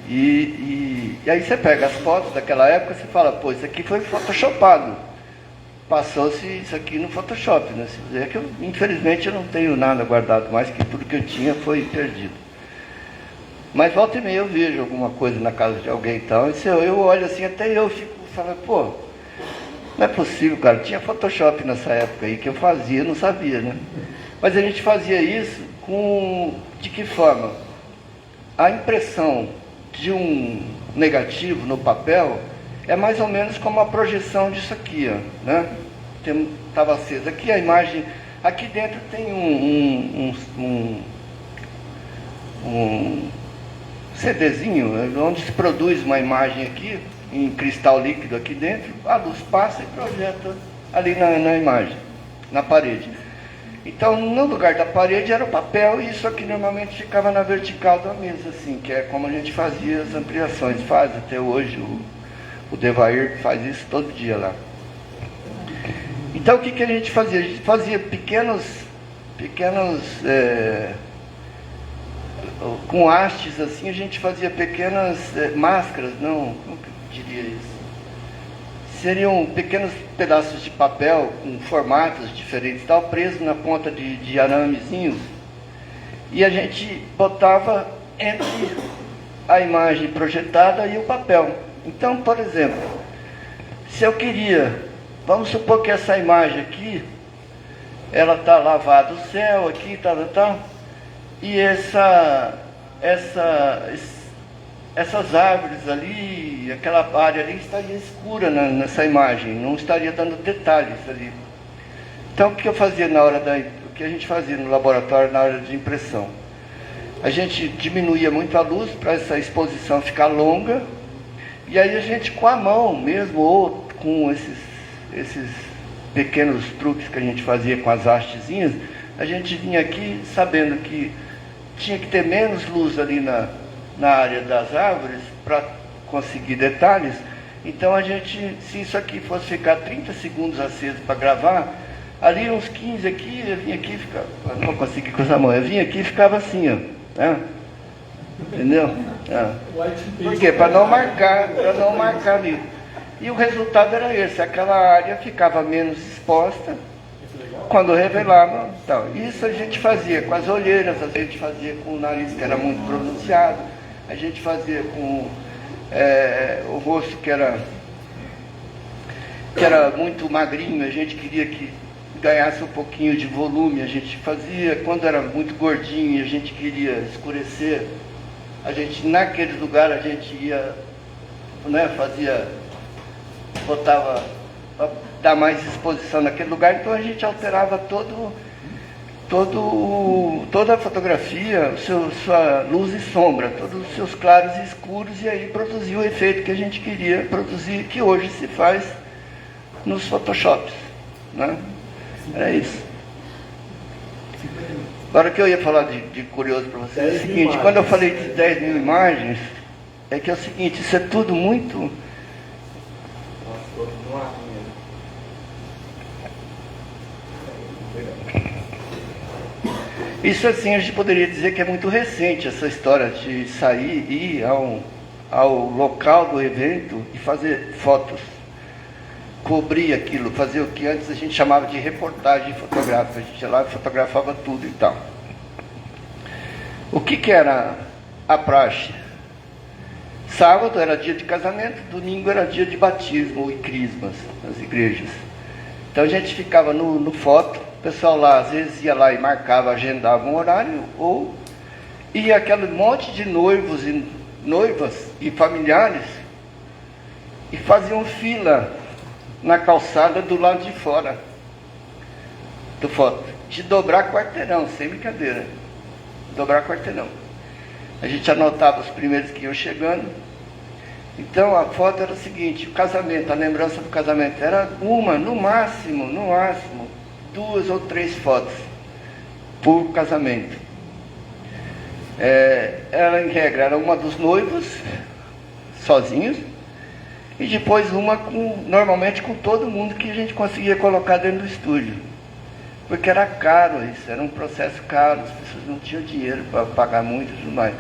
E aí você pega as fotos daquela época e você fala, pô, isso aqui foi photoshopado. Passou-se isso aqui no Photoshop, né? É que infelizmente eu não tenho nada guardado mais, que tudo que eu tinha foi perdido. Mas volta e meia eu vejo alguma coisa na casa de alguém e tal, e eu olho assim, até eu fico falando, pô, não é possível, cara, tinha Photoshop nessa época aí que eu fazia, não sabia, né? Mas a gente fazia isso de que forma? A impressão de um negativo no papel é mais ou menos como a projeção disso aqui, ó, né? Estava acesa aqui a imagem, aqui dentro tem um CDzinho, onde se produz uma imagem aqui, em cristal líquido aqui dentro, a luz passa e projeta ali na imagem, na parede. Então, no lugar da parede era o papel, e isso aqui normalmente ficava na vertical da mesa, assim, que é como a gente fazia as ampliações, faz até hoje, o Devair faz isso todo dia lá. Então, o que a gente fazia? A gente fazia pequenos com hastes assim, a gente fazia pequenas máscaras, não, como que eu diria isso? Seriam pequenos pedaços de papel com formatos diferentes, tal, presos na ponta de aramezinhos, e a gente botava entre a imagem projetada e o papel. Então, por exemplo, se eu queria, vamos supor que essa imagem aqui ela está lavado o céu aqui, tal, e essas árvores ali, aquela área ali estaria escura nessa imagem, não estaria dando detalhes ali. Então o que eu fazia o que a gente fazia no laboratório na hora de impressão? A gente diminuía muito a luz para essa exposição ficar longa, e aí a gente com a mão mesmo, ou com esses pequenos truques que a gente fazia com as hastezinhas, a gente vinha aqui sabendo que tinha que ter menos luz ali na área das árvores para conseguir detalhes. Então a gente, se isso aqui fosse ficar 30 segundos aceso para gravar, ali uns 15 aqui, eu vinha aqui e ficava, não consegui cruzar a mão, eu vinha aqui e ficava assim, ó, né? Entendeu? Por quê? Para não marcar ali. E o resultado era esse, aquela área ficava menos exposta quando revelava. Então, isso a gente fazia com as olheiras, a gente fazia com o nariz que era muito pronunciado, a gente fazia com o rosto que era muito magrinho, a gente queria que ganhasse um pouquinho de volume, a gente fazia, quando era muito gordinho e a gente queria escurecer, a gente naquele lugar a gente ia, né, botava para dar mais exposição naquele lugar, então a gente alterava toda a fotografia, sua luz e sombra, todos os seus claros e escuros, e aí produzia o efeito que a gente queria produzir, que hoje se faz nos Photoshops, né? Era isso. Agora, o que eu ia falar de curioso para vocês é o seguinte, quando eu falei de 10 mil imagens, é que é o seguinte, isso é tudo muito... Isso assim, a gente poderia dizer que é muito recente, essa história de sair e ir ao local do evento e fazer fotos. Cobrir aquilo, fazer o que antes a gente chamava de reportagem fotográfica. A gente ia lá e fotografava tudo e tal. O que era a praxe? Sábado era dia de casamento, domingo era dia de batismo e crismas nas igrejas. Então a gente ficava no foto, o pessoal lá às vezes ia lá e marcava, agendava um horário, ou ia aquele monte de noivos e noivas e familiares e faziam fila na calçada do lado de fora do foto, de dobrar quarteirão, sem brincadeira, dobrar quarteirão. A gente anotava os primeiros que iam chegando. Então a foto era o seguinte, o casamento, a lembrança do casamento era no máximo 2 ou 3 fotos por casamento. Era em regra, era uma dos noivos sozinhos, e depois uma normalmente com todo mundo que a gente conseguia colocar dentro do estúdio. Porque era caro isso, era um processo caro, as pessoas não tinham dinheiro para pagar muito e tudo mais.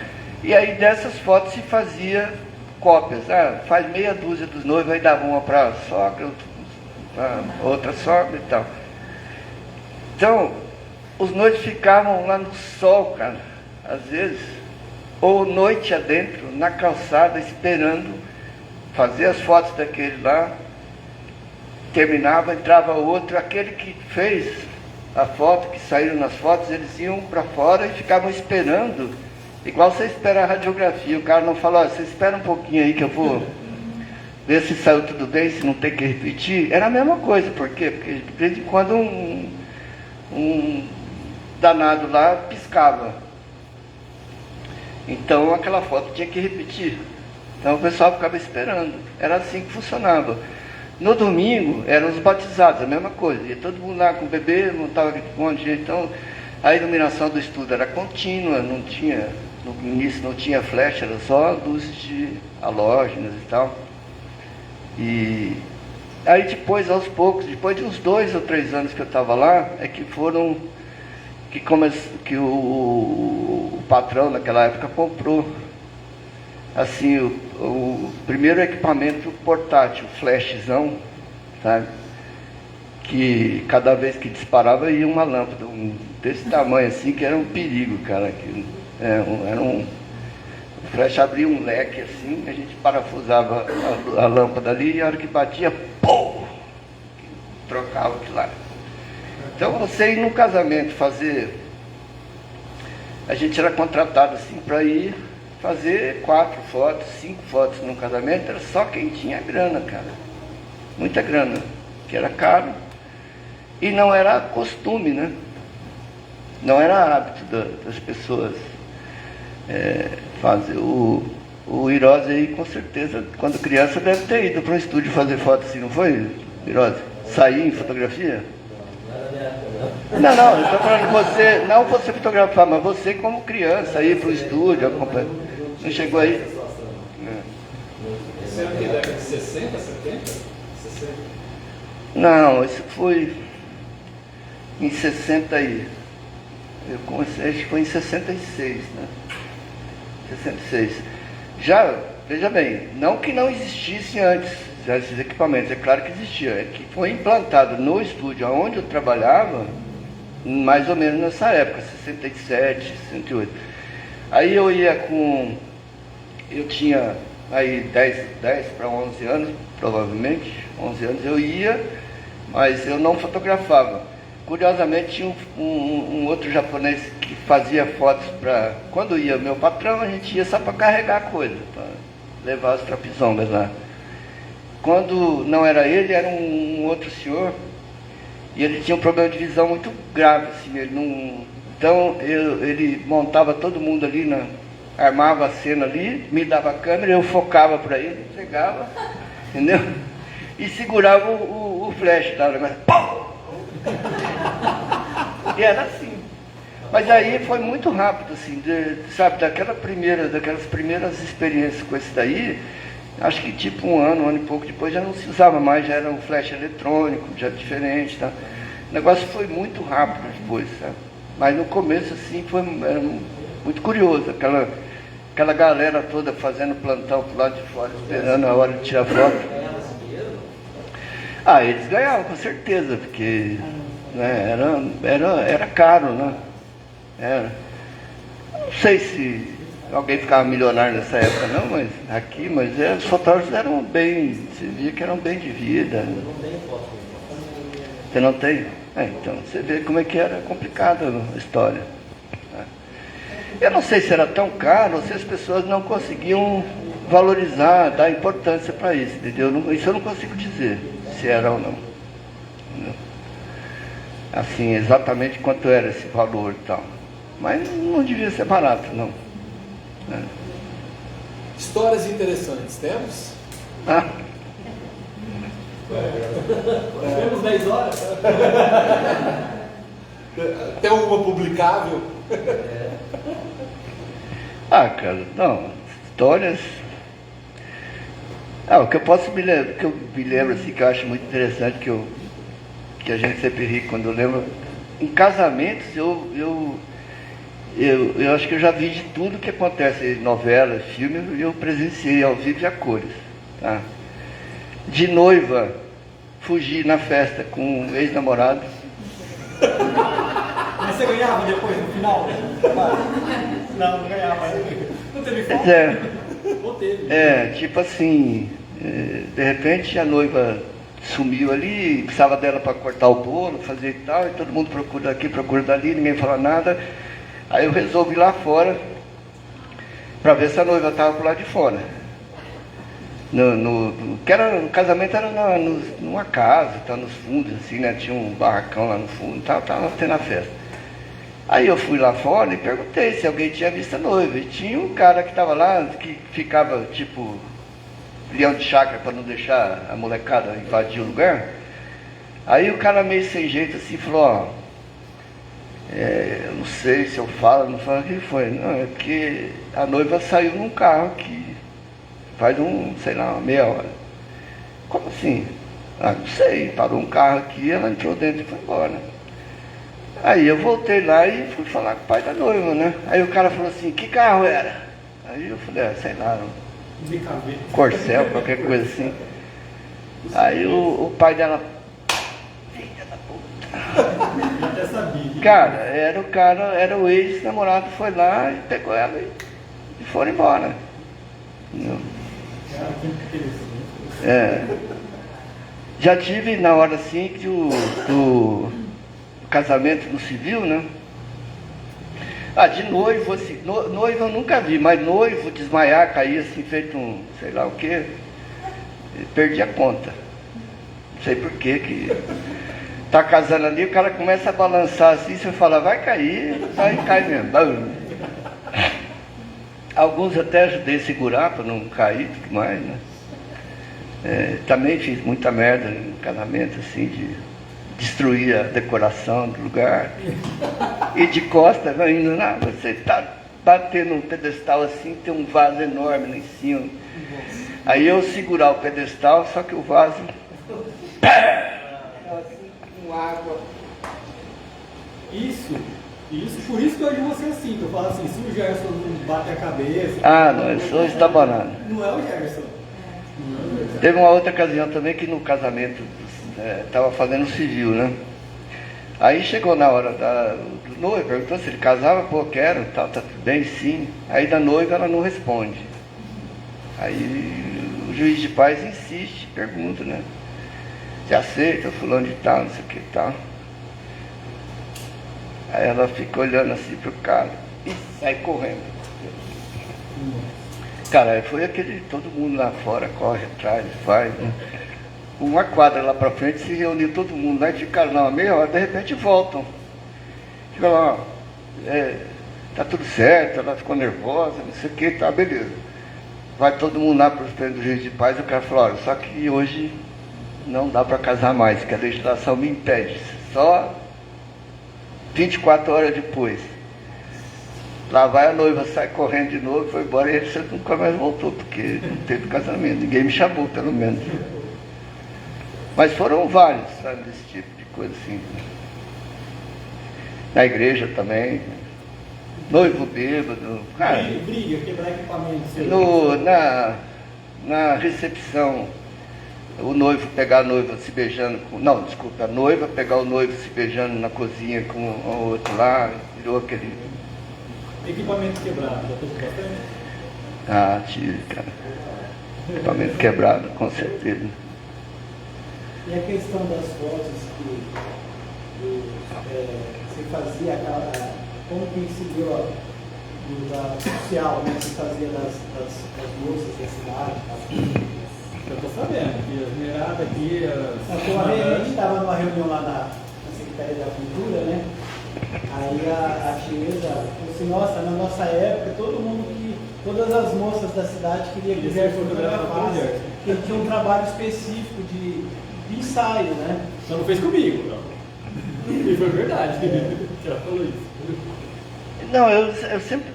E aí dessas fotos se fazia cópias, faz meia dúzia dos noivos, aí dava uma para a sogra, outra sogra e tal. Então, os noivos ficavam lá no sol, cara, às vezes, ou noite adentro, na calçada, esperando fazer as fotos daquele lá, terminava, entrava outro, aquele que fez a foto, que saíram nas fotos, eles iam para fora e ficavam esperando, igual você espera a radiografia, o cara não fala, você espera um pouquinho aí que eu vou ver se saiu tudo bem, se não tem que repetir. Era a mesma coisa, por quê? Porque de vez em quando um danado lá piscava, então aquela foto tinha que repetir. Então o pessoal ficava esperando. Era assim que funcionava. No domingo eram os batizados, a mesma coisa. Ia todo mundo lá com o bebê, montava aquele monte de gente. Então a iluminação do estudo era contínua, no início não tinha flash, era só luzes de halógenas e tal. E aí depois, aos poucos, depois de uns 2 ou 3 anos que eu estava lá, é que o patrão naquela época comprou assim, o primeiro equipamento portátil, flashzão, sabe? Que cada vez que disparava ia uma lâmpada desse tamanho assim, que era um perigo, cara. O flash abria um leque assim, a gente parafusava a lâmpada ali e a hora que batia, pô! Trocava aquilo lá. Então você ir num casamento fazer... A gente era contratado assim para ir fazer 4 fotos, 5 fotos num casamento, era só quem tinha grana, cara. Muita grana, que era caro. E não era costume, né? Não era hábito das pessoas fazer. O Hirose aí, com certeza, quando criança, deve ter ido para um estúdio fazer foto assim, não foi, Hirose? Sair em fotografia? Não, eu estou falando você, não você fotografar, mas você como criança, ir para o estúdio, acompanhar. Não chegou aí? Esse era que década de 60, 70? 60? Não, isso foi em 60 e... Eu comecei, acho que foi em 66, né? 66. Já, veja bem, não que não existisse antes já esses equipamentos, é claro que existia, é que foi implantado no estúdio onde eu trabalhava, mais ou menos nessa época, 67, 68. Aí eu tinha aí 10 para 11 anos, provavelmente, 11 anos eu ia, mas eu não fotografava. Curiosamente tinha um outro japonês que fazia fotos para... Quando ia meu patrão, a gente ia só para carregar coisa, para levar as trapisongas lá. Quando não era ele, era um outro senhor, e ele tinha um problema de visão muito grave, assim, ele não... Então ele montava todo mundo ali, armava a cena ali, me dava a câmera, eu focava para ele, entregava, entendeu? E segurava o flash, tá? Pum! E era assim. Mas aí foi muito rápido, assim, sabe, daquelas primeiras experiências com esse daí, acho que tipo um ano e pouco depois já não se usava mais, já era um flash eletrônico, já diferente, tá? O negócio foi muito rápido depois, sabe? Mas no começo, assim, era muito curioso, aquela galera toda fazendo plantão pro lado de fora, esperando a hora de tirar foto. Ah, eles ganhavam, com certeza, porque né, era caro, né? Não sei se alguém ficava milionário nessa época, não, mas os fotógrafos eram bem, você via que eram bem de vida. Você não tem? Então, você vê como é que era complicada a história. Eu não sei se era tão caro, ou se as pessoas não conseguiam valorizar, dar importância para isso, entendeu? Isso eu não consigo dizer se era ou não. Entendeu? Assim, exatamente quanto era esse valor e tal. Mas não devia ser barato, não. Histórias interessantes, temos? Temos 10 horas. Tem alguma publicável? Cara, não. Histórias... o que eu posso me lembrar, que eu me lembro assim, que eu acho muito interessante, que a gente sempre ri quando eu lembro, em casamentos eu acho que eu já vi de tudo que acontece em novela, filme, eu presenciei ao vivo e a cores, tá? De noiva, fugir na festa com um ex-namorado. Mas você ganhava depois, no final? Não ganhava. Não teve foto? Ou teve? Tipo assim, de repente a noiva sumiu ali, precisava dela para cortar o bolo, fazer e tal, e todo mundo procura daqui, procura dali, ninguém fala nada. Aí eu resolvi ir lá fora para ver se a noiva estava por lá de fora. O casamento era numa casa, tá, nos fundos, assim, né? Tinha um barracão lá no fundo, tava tendo a festa. Aí eu fui lá fora e perguntei se alguém tinha visto a noiva. E tinha um cara que estava lá, que ficava tipo leão de chácara para não deixar a molecada invadir o lugar. Aí o cara meio sem jeito assim falou, eu não sei se eu falo, não falo, o que foi? Não, é porque a noiva saiu num carro que faz sei lá, uma meia hora. Como assim? Não sei, parou um carro aqui, ela entrou dentro e foi embora. Aí eu voltei lá e fui falar com o pai da noiva, né? Aí o cara falou assim, que carro era? Aí eu falei, sei lá, Corcel, qualquer coisa assim. Aí o pai dela, filha da puta. Eu até sabia. Cara, era o ex-namorado, foi lá e pegou ela e foram embora. Entendeu? Já tive na hora assim que o casamento no civil, né? Ah, de noivo, assim, noivo eu nunca vi, mas noivo desmaiar, cair assim, feito um, sei lá o quê, perdi a conta. Não sei por quê que tá casando ali, o cara começa a balançar assim, você fala, vai cair, aí cai mesmo. Alguns até ajudei a segurar para não cair, tudo mais, né? Também fiz muita merda em casamento, assim, de destruir a decoração do lugar. E de costas, indo, você está batendo um pedestal assim, tem um vaso enorme lá em cima. Aí eu segurar o pedestal, só que o vaso assim, com água. Por isso que hoje você é assim, que eu falo assim, se o Gerson não bate a cabeça... Ah, não, eu sou estabanado. Não é o Gerson. Teve uma outra ocasião também que no casamento estava fazendo civil, né? Aí chegou na hora do noivo, perguntou se ele casava, pô, quero, tá tudo bem, sim. Aí da noiva ela não responde. Aí o juiz de paz insiste, pergunta, né? Você aceita, fulano de tal, não sei o que tal. Aí ela fica olhando assim pro cara e sai correndo. Cara, foi aquele, todo mundo lá fora, corre atrás, faz, né? Uma quadra lá pra frente, se reuniu todo mundo lá e ficaram lá uma meia hora, de repente voltam. Fica lá, tá tudo certo, ela ficou nervosa, não sei o que, tá, beleza. Vai todo mundo lá para os prêmios do juiz de paz, o cara falou, olha, só que hoje não dá para casar mais, que a legislação me impede. Só 24 horas depois. Lá vai a noiva, sai correndo de novo, foi embora e ele nunca mais voltou, porque não teve casamento. Ninguém me chamou, pelo menos. Mas foram vários, sabe, desse tipo de coisa assim. Na igreja também. Noivo bêbado. Cara, briga, quebrar equipamento. Na recepção, o noivo pegar a noiva se beijando com... Não, desculpa, a noiva pegar o noivo se beijando na cozinha com o outro lá, virou aquele... Equipamento quebrado, já teve bastante? Ah, tive, cara. Equipamento quebrado, com certeza. E a questão das fotos que você fazia, como que se deu da social, né? Você fazia das moças da cidade? Eu tô sabendo que as mulheradas aqui... A gente estava numa reunião lá na Secretaria da Cultura, né? Aí a Tereza falou assim, nossa, na nossa época, todas as moças da cidade queriam que o Gerson fotografasse, porque tinha um trabalho específico de ensaio, né? Só não fez comigo, não. E foi verdade, ela falou isso. Não, eu sempre,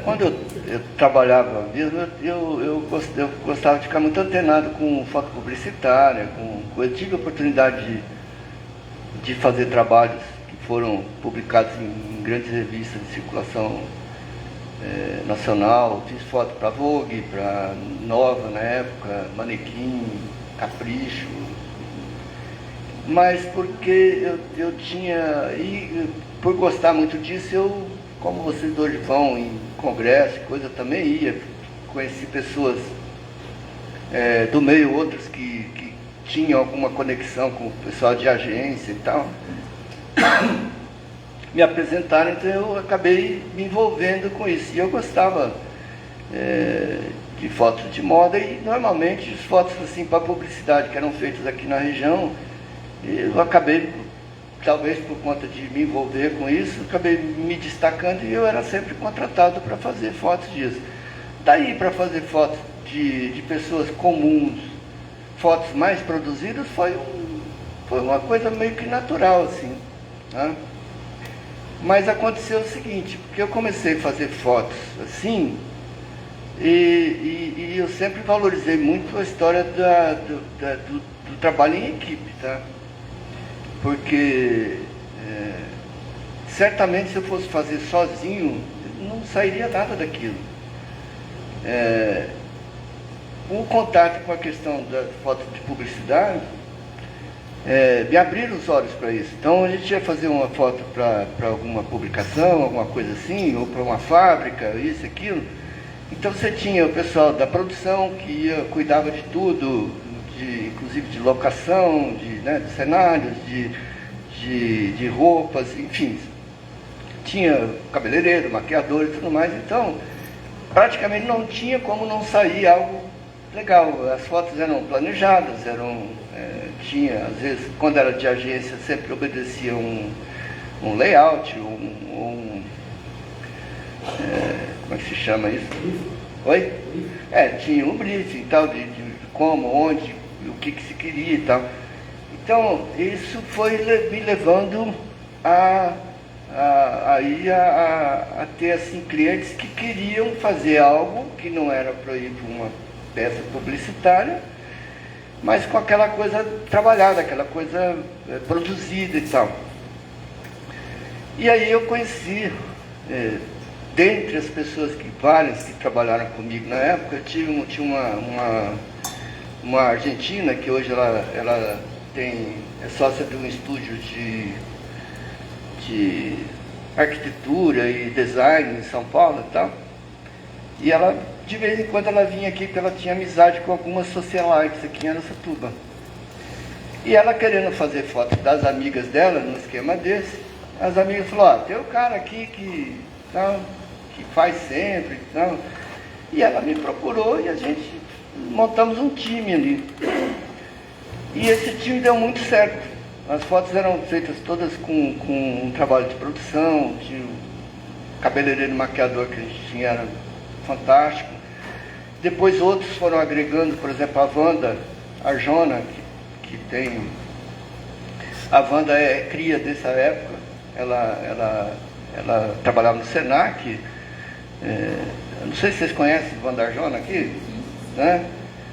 quando eu trabalhava mesmo, eu gostava de ficar muito antenado com foto publicitária, eu tive a oportunidade de fazer trabalhos que foram publicados em grandes revistas de circulação nacional, fiz foto para Vogue, para Nova na época, Manequim, Capricho, mas porque eu tinha, e por gostar muito disso, como vocês hoje vão em congresso, coisa, também ia, conheci pessoas do meio, outros que tinham alguma conexão com o pessoal de agência e tal, me apresentaram, então eu acabei me envolvendo com isso, e eu gostava de fotos de moda, e normalmente as fotos assim para publicidade que eram feitas aqui na região, eu acabei, talvez por conta de me envolver com isso, acabei me destacando e eu era sempre contratado para fazer fotos disso. Daí para fazer fotos de pessoas comuns, fotos mais produzidas, foi uma coisa meio que natural, assim. Né? Mas aconteceu o seguinte, porque eu comecei a fazer fotos assim, e eu sempre valorizei muito a história do trabalho em equipe, tá? Porque certamente se eu fosse fazer sozinho, não sairia nada daquilo. O contato com a questão da foto de publicidade me abriram os olhos para isso. Então a gente ia fazer uma foto para alguma publicação, alguma coisa assim, ou para uma fábrica, isso, aquilo. Então você tinha o pessoal da produção que cuidava de tudo, inclusive de locação, de cenários, de de roupas, enfim. Tinha cabeleireiro, maquiador e tudo mais, então praticamente não tinha como não sair algo legal. As fotos eram planejadas, tinha, às vezes, quando era de agência, sempre obedecia um layout, como é que se chama isso? Oi? Tinha um briefing e tal, de como, onde, o que se queria e tal. Então, isso foi me levando a ter assim, clientes que queriam fazer algo que não era para ir para uma peça publicitária, mas com aquela coisa trabalhada, aquela coisa produzida e tal. E aí eu conheci, dentre as pessoas várias que trabalharam comigo na época, eu tinha uma argentina que hoje ela é sócia de um estúdio de arquitetura e design em São Paulo e tal. E ela, de vez em quando, ela vinha aqui porque ela tinha amizade com algumas socialites aqui em Araçatuba. E ela querendo fazer foto das amigas dela, num esquema desse, as amigas falaram, tem um cara aqui que faz sempre, e ela me procurou e a gente montamos um time ali. E esse time deu muito certo. As fotos eram feitas todas com um trabalho de produção, tinha o cabeleireiro e maquiador que a gente tinha, era fantástico. Depois outros foram agregando, por exemplo, a Wanda Arjona, que tem... A Wanda é cria dessa época, ela trabalhava no Senac. Não sei se vocês conhecem a Wanda Arjona aqui, né?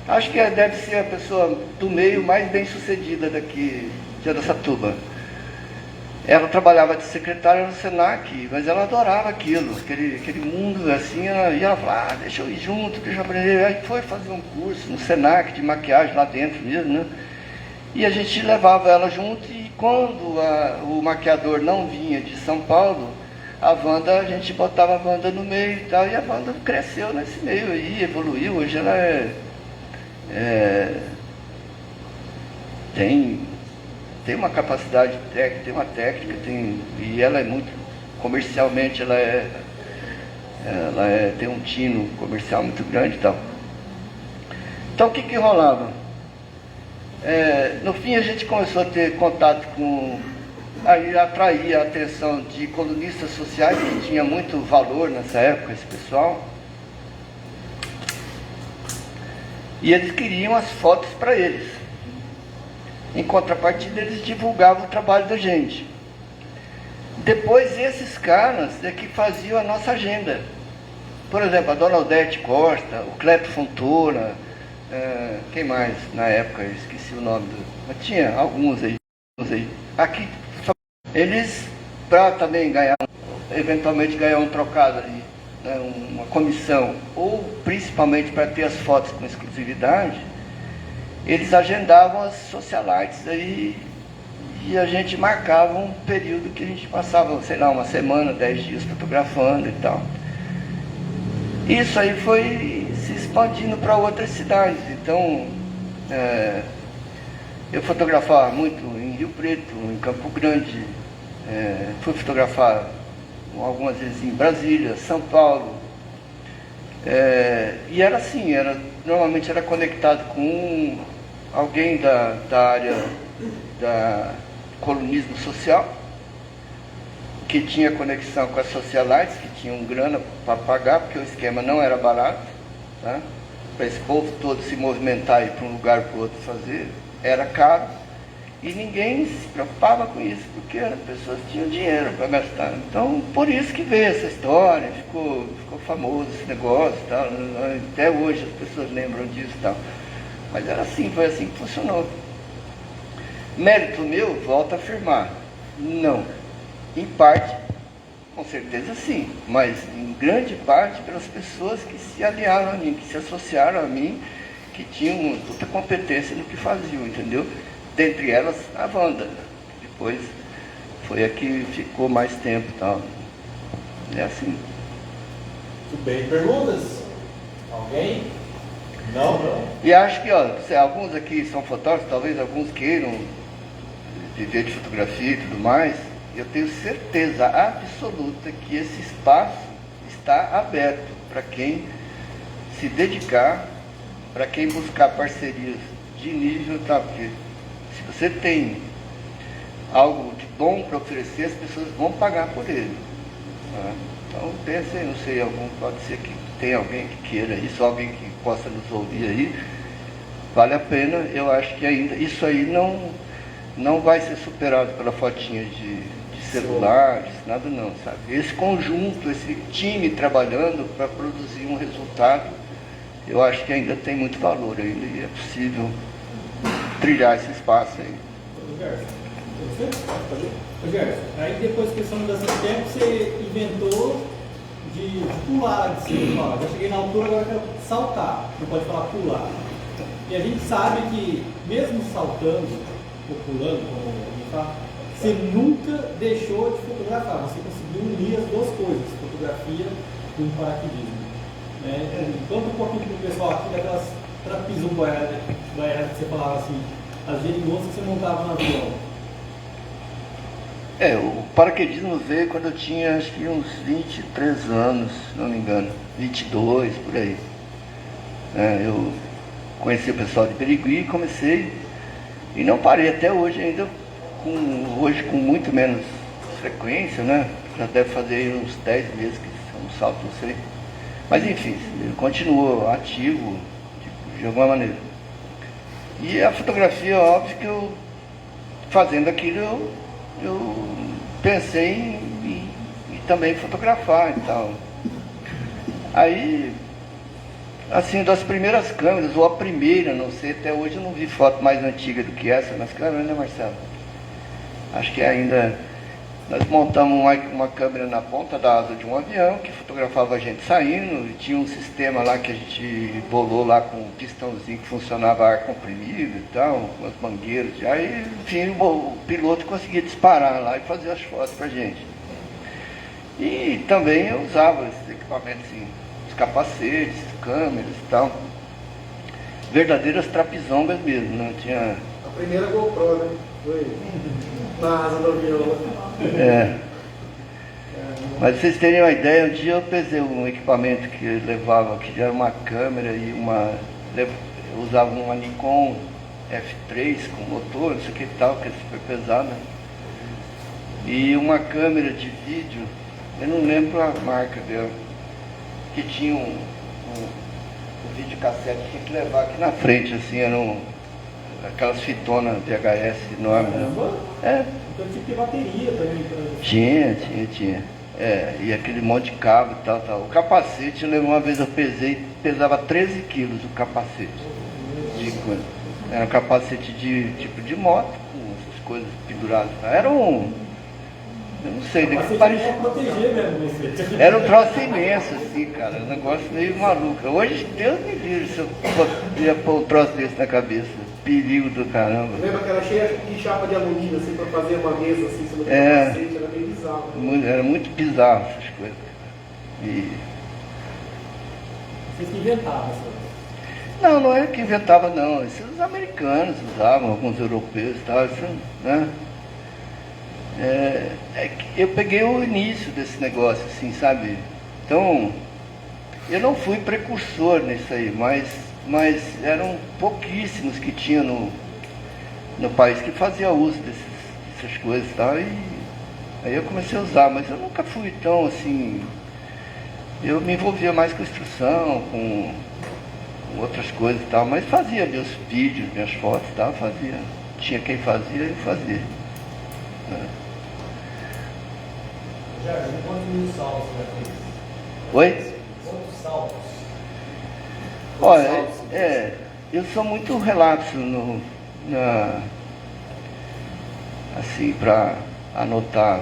Acho que deve ser a pessoa do meio mais bem sucedida daqui de Araçatuba. Ela trabalhava de secretária no Senac, mas ela adorava aquilo, aquele mundo assim, e ela falava, deixa eu ir junto, deixa eu aprender. Aí foi fazer um curso no Senac de maquiagem lá dentro mesmo, né? E a gente levava ela junto, e quando o maquiador não vinha de São Paulo, a gente botava a Wanda no meio e tal, e a Wanda cresceu nesse meio aí, evoluiu. Hoje ela tem uma capacidade técnica, tem uma técnica, e ela é muito, comercialmente, tem um tino comercial muito grande e tal. Então o que rolava? No fim a gente começou a ter contato aí atrair a atenção de colunistas sociais, que tinha muito valor nessa época, esse pessoal. E eles queriam as fotos para eles. Em contrapartida, eles divulgavam o trabalho da gente. Depois, esses caras é que faziam a nossa agenda. Por exemplo, a Dona Odete Costa, o Cleto Fontoura, quem mais na época? Eu esqueci o nome. Mas tinha alguns aí. Aqui, eles, para também eventualmente ganhar um trocado ali, né, uma comissão, ou principalmente para ter as fotos com exclusividade, eles agendavam as socialites aí, e a gente marcava um período que a gente passava, sei lá, uma semana, 10 dias fotografando e tal. Isso aí foi se expandindo para outras cidades. Então, eu fotografava muito em Rio Preto, em Campo Grande, fui fotografar algumas vezes em Brasília, São Paulo, e era assim, normalmente era conectado com alguém da área da colunismo social, que tinha conexão com as socialites, que tinham grana para pagar, porque o esquema não era barato, tá? Para esse povo todo se movimentar e ir para um lugar para o outro fazer, era caro. E ninguém se preocupava com isso, porque as pessoas tinham dinheiro para gastar. Então, por isso que veio essa história, ficou famoso esse negócio e tal. Até hoje as pessoas lembram disso e tal. Mas era assim, foi assim que funcionou. Mérito meu, volto a afirmar, não. Em parte, com certeza sim, mas em grande parte pelas pessoas que se aliaram a mim, que se associaram a mim, que tinham muita competência no que faziam, entendeu? Dentre elas, a Wanda. Depois foi a que ficou mais tempo e tal. É assim. Muito bem. Perguntas? Alguém? Não? E acho que, alguns aqui são fotógrafos, talvez alguns queiram viver de fotografia e tudo mais, eu tenho certeza absoluta que esse espaço está aberto para quem se dedicar, para quem buscar parcerias de nível, tá? Porque se você tem algo de bom para oferecer, as pessoas vão pagar por ele. Tá? Então pensem, não sei, pode ser que tem alguém que queira isso, alguém que possa nos ouvir aí, vale a pena. Eu acho que ainda isso aí não vai ser superado pela fotinha de celulares, nada não, sabe? Esse conjunto, esse time trabalhando para produzir um resultado, eu acho que ainda tem muito valor ainda e é possível trilhar esse espaço aí. Gerson, aí depois, questão das tempos, você inventou de pular de cima. Já cheguei na altura, agora eu quero saltar. Não pode falar pular. E a gente sabe que, mesmo saltando, ou pulando, como alguém fala, você nunca deixou de fotografar. Você conseguiu unir as duas coisas, fotografia com paraquedismo. Né? Conta um pouquinho para o pessoal aqui daquelas trapezoboiadas que você falava assim, as geringonças que você montava no avião. O paraquedismo veio quando eu tinha acho que uns 23 anos, se não me engano, 22, por aí. Eu conheci o pessoal de Birigui e comecei, e não parei até hoje ainda, hoje com muito menos frequência, né? Já deve fazer uns 10 meses que eu não salto, não sei. Mas enfim, continuou ativo de alguma maneira. E a fotografia, óbvio que eu, fazendo aquilo, eu pensei em também fotografar e tal. Aí, assim, das primeiras câmeras, ou a primeira, não sei, até hoje eu não vi foto mais antiga do que essa nas câmeras, né, Marcelo? Acho que ainda... Nós montamos uma câmera na ponta da asa de um avião que fotografava a gente saindo, e tinha um sistema lá que a gente bolou lá com um pistãozinho que funcionava ar comprimido e tal, com as mangueiras. Aí, enfim, o piloto conseguia disparar lá e fazer as fotos pra gente. E também eu usava esses equipamentos, assim, os capacetes, câmeras e tal. Verdadeiras trapizongas mesmo, não tinha... A primeira GoPro, né? Foi na asa do avião. Mas pra vocês terem uma ideia, um dia eu pesei um equipamento que eu levava, que era uma câmera e eu usava uma Nikon F3 com motor, não sei o que tal, que é super pesada. E uma câmera de vídeo, eu não lembro a marca dela, que tinha um videocassete, tinha que levar aqui na frente, assim, eram aquelas fitonas VHS enormes. Né? Então tinha que ter bateria também. Tinha. E aquele monte de cabo e tal. O capacete, eu lembro uma vez eu pesei, pesava 13 quilos o capacete. Era um capacete de tipo de moto, com essas coisas penduradas. Era um... Eu não sei, Mas parecia... proteger mesmo você. Era um troço imenso, assim, cara. Um negócio meio maluco. Hoje, Deus me livre se eu ia pôr um troço desse na cabeça. Perigo do caramba. Lembra que era cheia de chapa de alumínio, assim, pra fazer uma mesa, assim, sobre o capacete, era meio bizarro. Né? Era muito bizarro essas coisas. E... Vocês que inventavam essas coisas. Não é que inventava, não. Isso os americanos usavam, alguns europeus e tal, isso, né? Eu peguei o início desse negócio, assim, sabe? Então, eu não fui precursor nisso aí, mas eram pouquíssimos que tinha no país que fazia uso dessas coisas e tal, e aí eu comecei a usar, mas eu nunca fui tão assim, eu me envolvia mais com instrução, com outras coisas e tal, mas fazia meus vídeos, minhas fotos e tal, fazia, tinha quem fazia, eu fazia. Jorge, quantos mil saltos você já fez? Oi? Quantos saltos? Olha, eu sou muito relapso assim, para anotar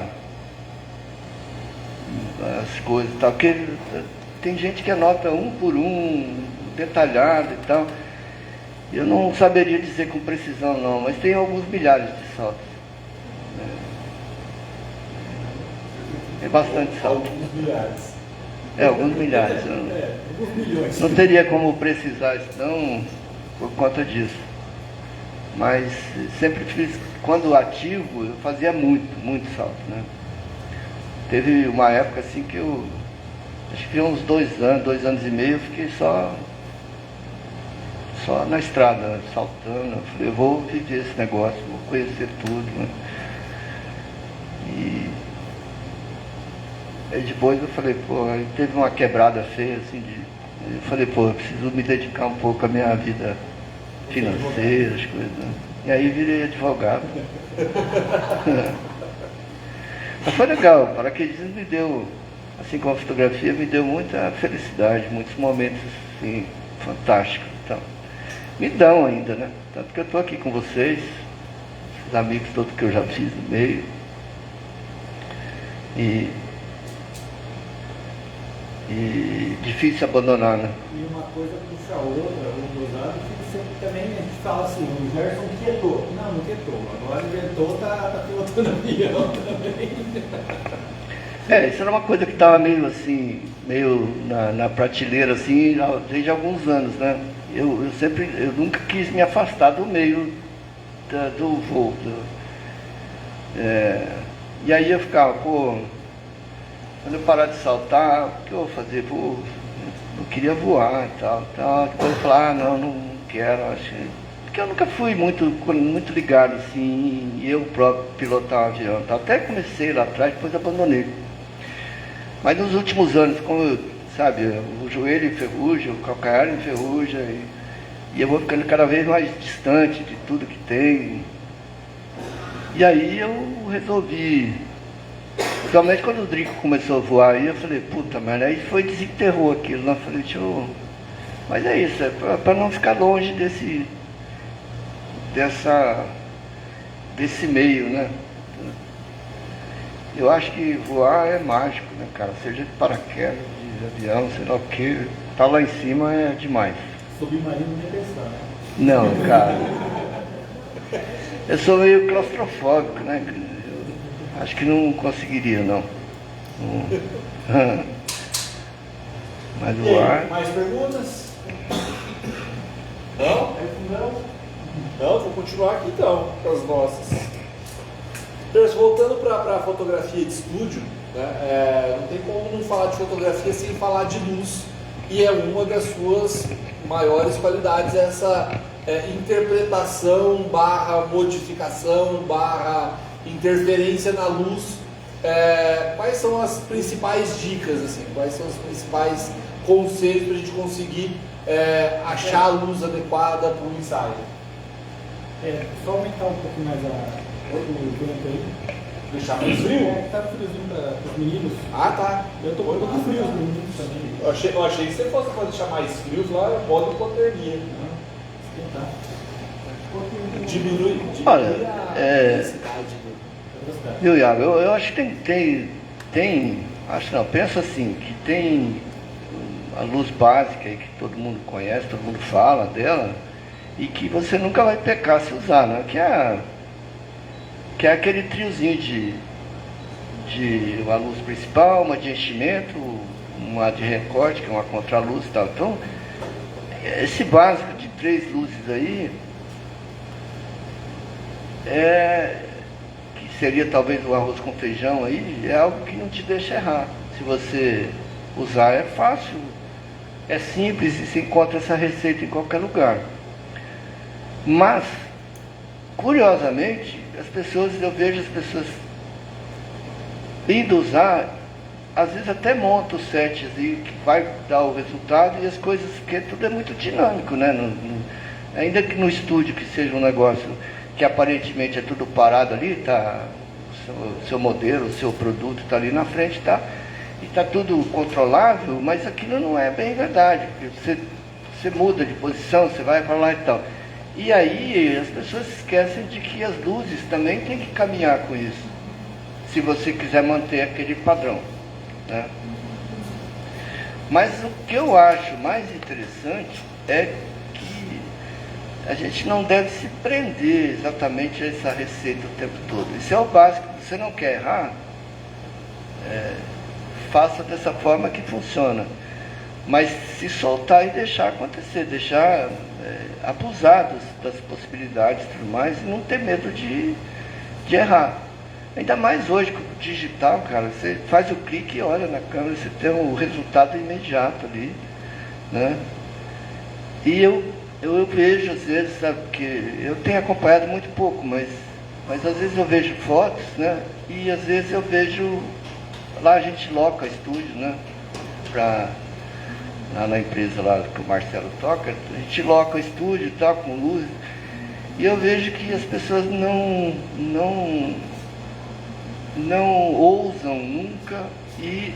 as coisas e tal, porque tem gente que anota um por um, detalhado e tal. Eu não saberia dizer com precisão não, mas tem alguns milhares de saltos. É bastante salto. Alguns milhares. Alguns milhares. Alguns milhões. Não teria como precisar isso não, por conta disso. Mas sempre fiz, quando ativo, eu fazia muito salto, né? Teve uma época assim que eu, acho que uns 2 anos e meio, eu fiquei só na estrada, saltando. Eu falei, eu vou viver esse negócio, vou conhecer tudo, né? E aí depois eu falei, pô, aí teve uma quebrada feia, assim, eu falei, pô, eu preciso me dedicar um pouco à minha vida financeira, as coisas, né? E aí virei advogado. Mas foi legal, o paraquedismo me deu, assim como a fotografia, me deu muita felicidade, muitos momentos assim, fantásticos. Então, me dão ainda, né? Tanto que eu estou aqui com vocês, os amigos todos que eu já fiz no meio. E difícil abandonar, né? E uma coisa puxa a outra, um dos lados, que sempre também a gente fala assim, o Gerson quietou. Não quietou. Agora inventou, tá pilotando avião também. Isso era uma coisa que estava meio assim, meio na prateleira assim, desde alguns anos, né? Eu nunca quis me afastar do meio do voo. E aí eu ficava, pô, quando eu parar de saltar, o que eu vou fazer? Eu queria voar e tal. Depois eu falava, não quero, acho. Porque eu nunca fui muito ligado assim, eu próprio pilotar um avião. Até comecei lá atrás, depois abandonei. Mas nos últimos anos, como sabe, o joelho enferruja, o calcanhar enferruja, e eu vou ficando cada vez mais distante de tudo que tem. E aí eu resolvi, principalmente quando o Drico começou a voar aí, eu falei, puta, mas aí desenterrou aquilo, né? Eu falei, mas é isso, é para não ficar longe desse meio, né? Eu acho que voar é mágico, né, cara? Seja de paraquedas, de avião, sei lá o que, tá lá em cima é demais. Submarino não ia pensar, né? Não, cara. Eu sou meio claustrofóbico, né? Eu acho que não conseguiria, não. Mas voar... Mais perguntas? Não? Não, vou continuar aqui então, com as nossas. Então, voltando para a fotografia de estúdio, né, não tem como não falar de fotografia sem falar de luz. E é uma das suas maiores qualidades, essa interpretação / modificação / interferência na luz. Quais são as principais dicas, assim? Quais são os principais conselhos para a gente conseguir achar a luz adequada para o ensaio? Só aumentar um pouco mais o vento aí. Deixar mais frio? Tá friozinho para os meninos. Ah, tá. Eu tô com um pouco frio os meninos também. Eu achei que você fosse para deixar mais frios lá, eu boto hipotermia. Esquentar. Diminui Olha, a intensidade. Viu, Iago, eu acho que tem, acho não, penso assim, que tem a luz básica aí que todo mundo conhece, todo mundo fala dela, e que você nunca vai pecar se usar, né? Que é aquele triozinho de uma luz principal, uma de enchimento, uma de recorte, que é uma contraluz e tal. Então, esse básico de 3 luzes aí, que seria talvez o arroz com feijão aí, é algo que não te deixa errar. Se você usar, é fácil, é simples e se encontra essa receita em qualquer lugar. Mas, curiosamente, eu vejo as pessoas indo usar, às vezes até monta o set assim, que vai dar o resultado, e as coisas, porque tudo é muito dinâmico, né? Ainda que no estúdio que seja um negócio que aparentemente é tudo parado ali, tá, o seu modelo, o seu produto está ali na frente, tá, e está tudo controlável, mas aquilo não é bem verdade, porque você muda de posição, você vai para lá e tal. E aí as pessoas esquecem de que as luzes também têm que caminhar com isso, se você quiser manter aquele padrão, né? Mas o que eu acho mais interessante é que a gente não deve se prender exatamente a essa receita o tempo todo. Isso é o básico. Você não quer errar, faça dessa forma que funciona. Mas se soltar e deixar acontecer, deixar abusar das possibilidades e tudo mais, e não ter medo de errar. Ainda mais hoje com o digital, cara, você faz o clique e olha na câmera, você tem o resultado imediato ali, né? E eu vejo às vezes, sabe, porque eu tenho acompanhado muito pouco, mas às vezes eu vejo fotos, né? E às vezes eu vejo, lá a gente loca estúdio, né? Lá na empresa lá que o Marcelo toca, a gente loca o estúdio e tal, com luz, e eu vejo que as pessoas não ousam nunca, e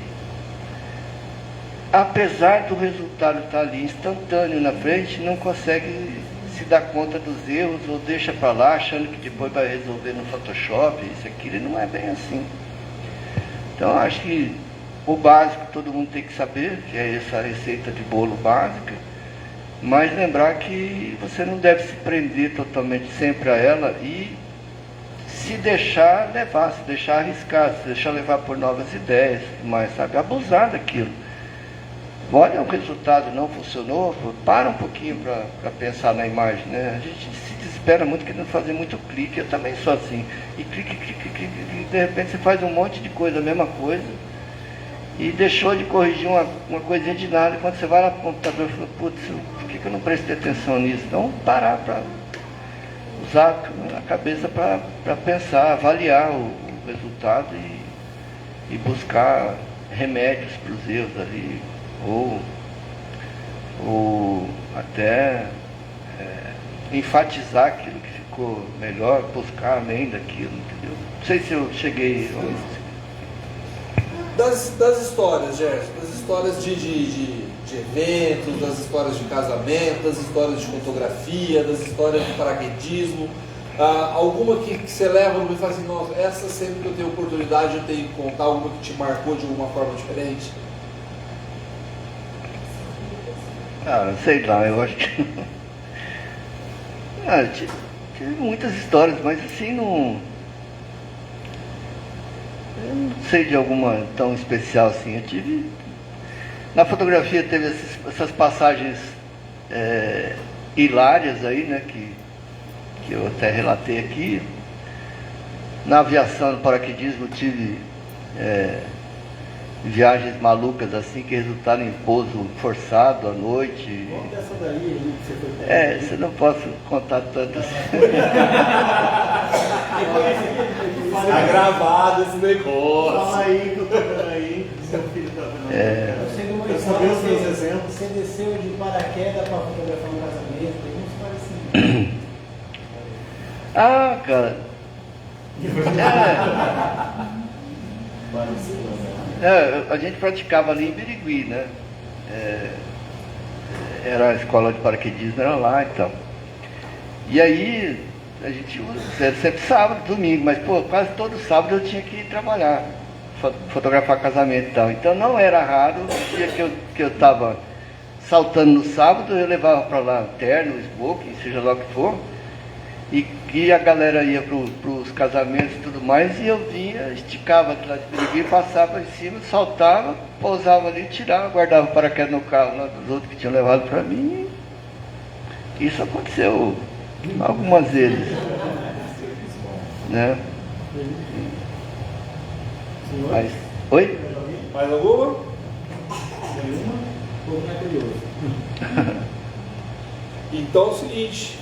apesar do resultado estar ali instantâneo na frente, não consegue se dar conta dos erros, ou deixa para lá achando que depois vai resolver no Photoshop, isso, aquilo, e não é bem assim. Então acho que o básico todo mundo tem que saber, que é essa receita de bolo básica, mas lembrar que você não deve se prender totalmente sempre a ela e se deixar levar, se deixar arriscar, se deixar levar por novas ideias, mas, sabe, abusar daquilo. Olha, o resultado não funcionou, para um pouquinho para pensar na imagem, né? A gente se desespera muito querendo fazer muito clique, eu também sou assim. E clique, e de repente você faz um monte de coisa, a mesma coisa, e deixou de corrigir uma coisinha de nada, e quando você vai lá pro computador e fala, putz, por que eu não prestei atenção nisso? Então, parar para usar a cabeça para pensar, avaliar o resultado e buscar remédios para os erros ali, ou até enfatizar aquilo que ficou melhor, buscar além daquilo, entendeu? Não sei se eu cheguei... Das histórias, Gerson, das histórias de eventos, das histórias de casamento, das histórias de fotografia, das histórias de paraquedismo, alguma que você leva e fala assim, nossa, essa sempre que eu tenho oportunidade eu tenho que contar, alguma que te marcou de alguma forma diferente? Não sei lá, eu acho que... tive muitas histórias, mas assim, eu não sei de alguma tão especial assim. Eu tive... Na fotografia teve essas passagens hilárias aí, né, que eu até relatei aqui. Na aviação, no paraquedismo, eu tive viagens malucas assim, que resultaram em pouso forçado à noite. Conta essa daí aí que você foi. Isso eu não posso contar tanto assim. Tá gravado esse negócio. Fala aí que eu tô vendo aí, seu filho tá vendo. Eu sei de uma história, você desceu de paraquedas para fotografar um casamento, tem uma história assim. Ah, cara. A gente praticava ali em Birigui, né? Era a escola de paraquedismo, era lá e tal. E aí, a gente era sempre sábado, domingo, mas pô, quase todo sábado eu tinha que ir trabalhar, fotografar casamento e tal. Então não era raro, o dia que eu estava saltando no sábado, eu levava para lá terno, smoking, seja lá o que for, e a galera ia para os casamentos e tudo mais, e eu vinha, esticava de lá de Birigui, passava em cima, saltava, pousava ali, tirava, guardava o paraquedas no carro lá dos outros que tinham levado para mim. Isso aconteceu algumas vezes, né? Mas, oi? Mais alguma? Então é o seguinte,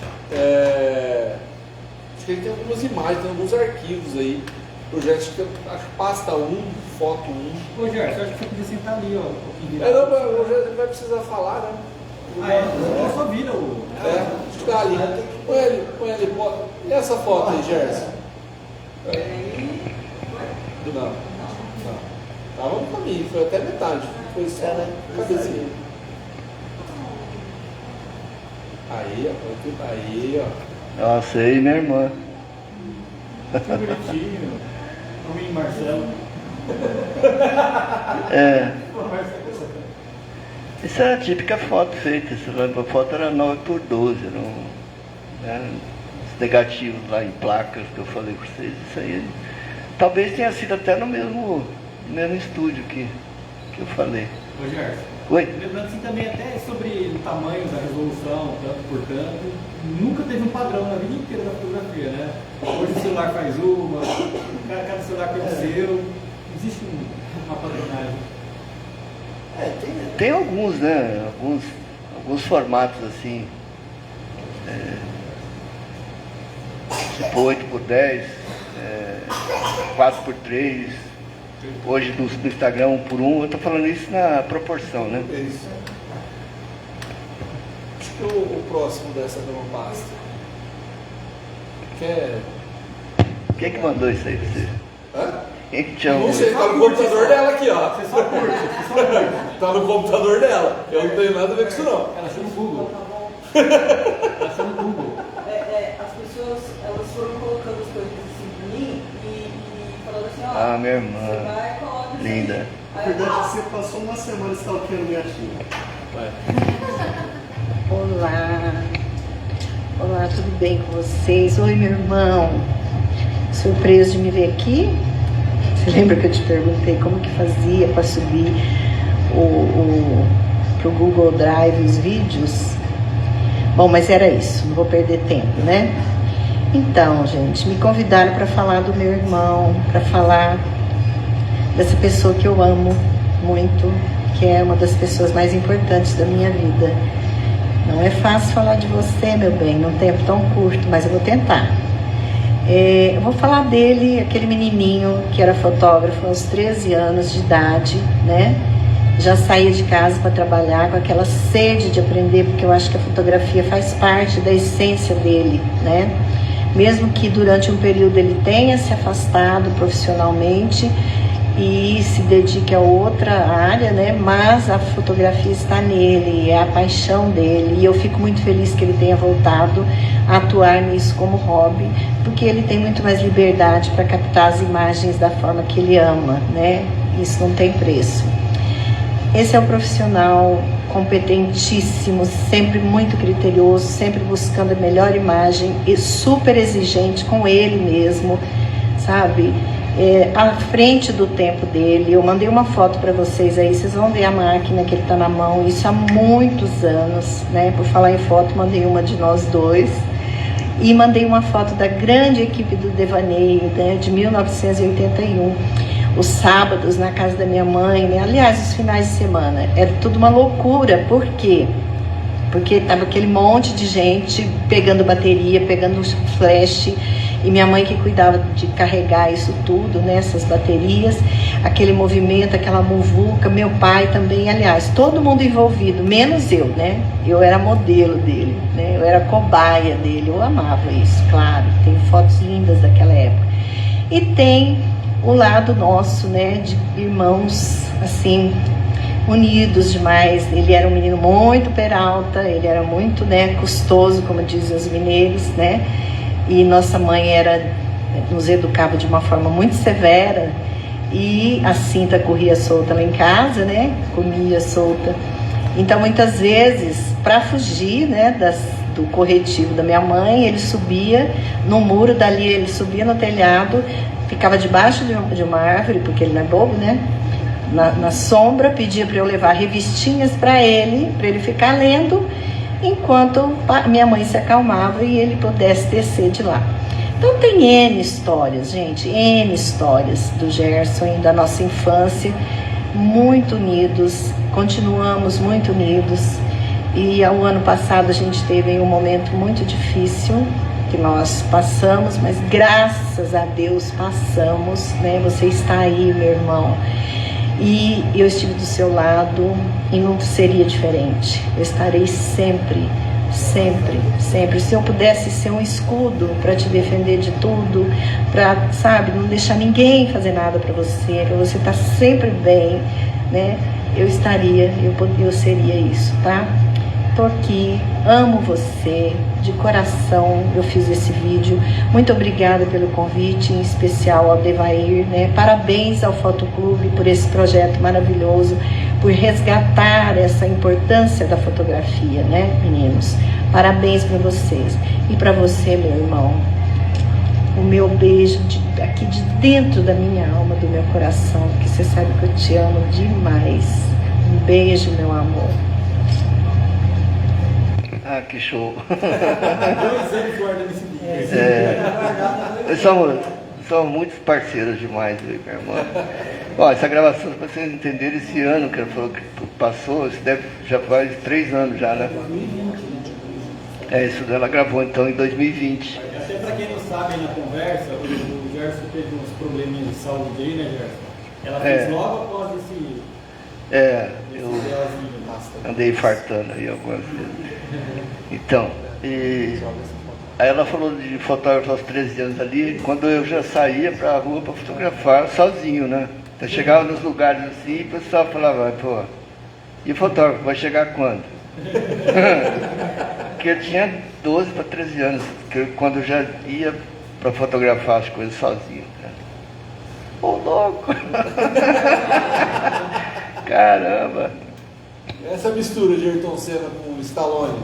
acho que ele tem algumas imagens, tem alguns arquivos aí, projetos que acho que pasta 1, foto 1. Ô Gerson, eu acho que você podia sentar ali, ó, um pouquinho. Não, mas o Rogério ele vai precisar falar, né? Eu só vira o... Acho que tá ali. Põe ele, e essa foto aí, Gerson? Não. Tava no caminho, foi até metade. Foi só cabecinha. Aí, ó. Nossa, aí minha irmã. Que bonitinho. O menino Marcelo. Isso era a típica foto feita. A foto era 9x12, eram os negativos lá em placas que eu falei para vocês. Isso aí talvez tenha sido até no mesmo estúdio que que eu falei. Ô Gerson, Oi? lembrando assim também até sobre o tamanho da resolução, tanto por tanto, nunca teve um padrão na vida inteira da fotografia, né? Hoje o celular faz uma, cada celular tem o seu, existe uma padronagem. Tem alguns, né? Alguns formatos assim. Tipo 8x10, 4x3. Hoje do Instagram 1x1, eu estou falando isso na proporção, né? É isso. Acho que o próximo dessa mesma pasta. Quem é que mandou isso aí pra você? Hã? Quem que te chamou? Não sei, tá no computador dela aqui, ó. Você só curte. Tá no computador dela. Eu não tenho nada a ver com isso não. Ela achou no Google. Tá bom. Ela achou no Google. As pessoas, elas foram colocando as coisas assim pra mim e falando assim, ó. Ah, minha Você irmã. vai, coloca isso aí. Linda. Na verdade, você passou uma semana stalkeando minha filha. Vai. Olá, olá, tudo bem com vocês? Oi, meu irmão, surpreso de me ver aqui? Você lembra que eu te perguntei como que fazia para subir pro Google Drive os vídeos? Bom, mas era isso, não vou perder tempo, né? Então, gente, me convidaram para falar do meu irmão, para falar dessa pessoa que eu amo muito, que é uma das pessoas mais importantes da minha vida. Não é fácil falar de você, meu bem, num tempo tão curto, mas eu vou tentar. Eu vou falar dele, aquele menininho que era fotógrafo aos 13 anos de idade, né? Já saía de casa para trabalhar com aquela sede de aprender, porque eu acho que a fotografia faz parte da essência dele, né? Mesmo que durante um período ele tenha se afastado profissionalmente e se dedique a outra área, né? Mas a fotografia está nele, é a paixão dele, e eu fico muito feliz que ele tenha voltado a atuar nisso como hobby, porque ele tem muito mais liberdade para captar as imagens da forma que ele ama, né? Isso não tem preço. Esse é um profissional competentíssimo, sempre muito criterioso, sempre buscando a melhor imagem e super exigente com ele mesmo, sabe? À frente do tempo dele. Eu mandei uma foto para vocês aí, vocês vão ver a máquina que ele tá na mão, isso há muitos anos, né? Por falar em foto, mandei uma de nós dois e mandei uma foto da grande equipe do Devaneio, né? De 1981, os sábados na casa da minha mãe, né? Aliás, os finais de semana, era tudo uma loucura. Por quê? Porque tava aquele monte de gente pegando bateria, pegando flash, e minha mãe que cuidava de carregar isso tudo, né, essas baterias, aquele movimento, aquela muvuca, meu pai também, aliás, todo mundo envolvido, menos eu, né? Eu era modelo dele, né? Eu era cobaia dele, eu amava isso, claro. Tem fotos lindas daquela época. E tem o lado nosso, né, de irmãos, assim, unidos demais. Ele era um menino muito peralta, ele era muito, né, custoso, como dizem os mineiros, né? E nossa mãe nos educava de uma forma muito severa, e a cinta corria solta lá em casa, né? Comia solta. Então, muitas vezes, para fugir, né, do corretivo da minha mãe, ele subia no muro, dali ele subia no telhado, ficava debaixo de uma árvore, porque ele não é bobo, né? Na sombra, pedia para eu levar revistinhas para ele ficar lendo, enquanto minha mãe se acalmava e ele pudesse descer de lá. Então tem N histórias, gente, N histórias do Gerson e da nossa infância, muito unidos, continuamos muito unidos. E ao ano passado a gente teve um momento muito difícil que nós passamos, mas graças a Deus passamos, né? Você está aí, meu irmão. E eu estive do seu lado e não seria diferente. Eu estarei sempre, sempre, sempre. Se eu pudesse ser um escudo para te defender de tudo, para, sabe, não deixar ninguém fazer nada para você estar sempre bem, né? Eu estaria, eu seria isso, tá? Tô aqui, amo você, de coração. Eu fiz esse vídeo. Muito obrigada pelo convite, em especial ao Devair, né? Parabéns ao Fotoclube por esse projeto maravilhoso, por resgatar essa importância da fotografia, né, meninos? Parabéns para vocês. E para você, meu irmão, o meu beijo aqui de dentro da minha alma, do meu coração, porque você sabe que eu te amo demais. Um beijo, meu amor. Ah, que show. 2 anos guardando esse vídeo. Somos muitos parceiros demais, meu irmão. Ó, essa gravação, para vocês entenderem, esse ano que ela falou que passou, isso já faz 3 anos já, né? 2020. Isso ela gravou então em 2020. Até para quem não sabe, na conversa, o Gerson teve uns probleminhas de saúde aí, né, Gerson? Ela fez logo após esse... eu andei infartando aí algumas vezes. Então, aí ela falou de fotógrafo aos 13 anos ali, quando eu já saía para a rua para fotografar sozinho, né? Eu chegava nos lugares assim e o pessoal falava, pô, e o fotógrafo vai chegar quando? Porque eu tinha 12 para 13 anos, quando eu já ia para fotografar as coisas sozinho. Né? Ô, louco! Caramba! Essa mistura de Ayrton Senna com Stallone.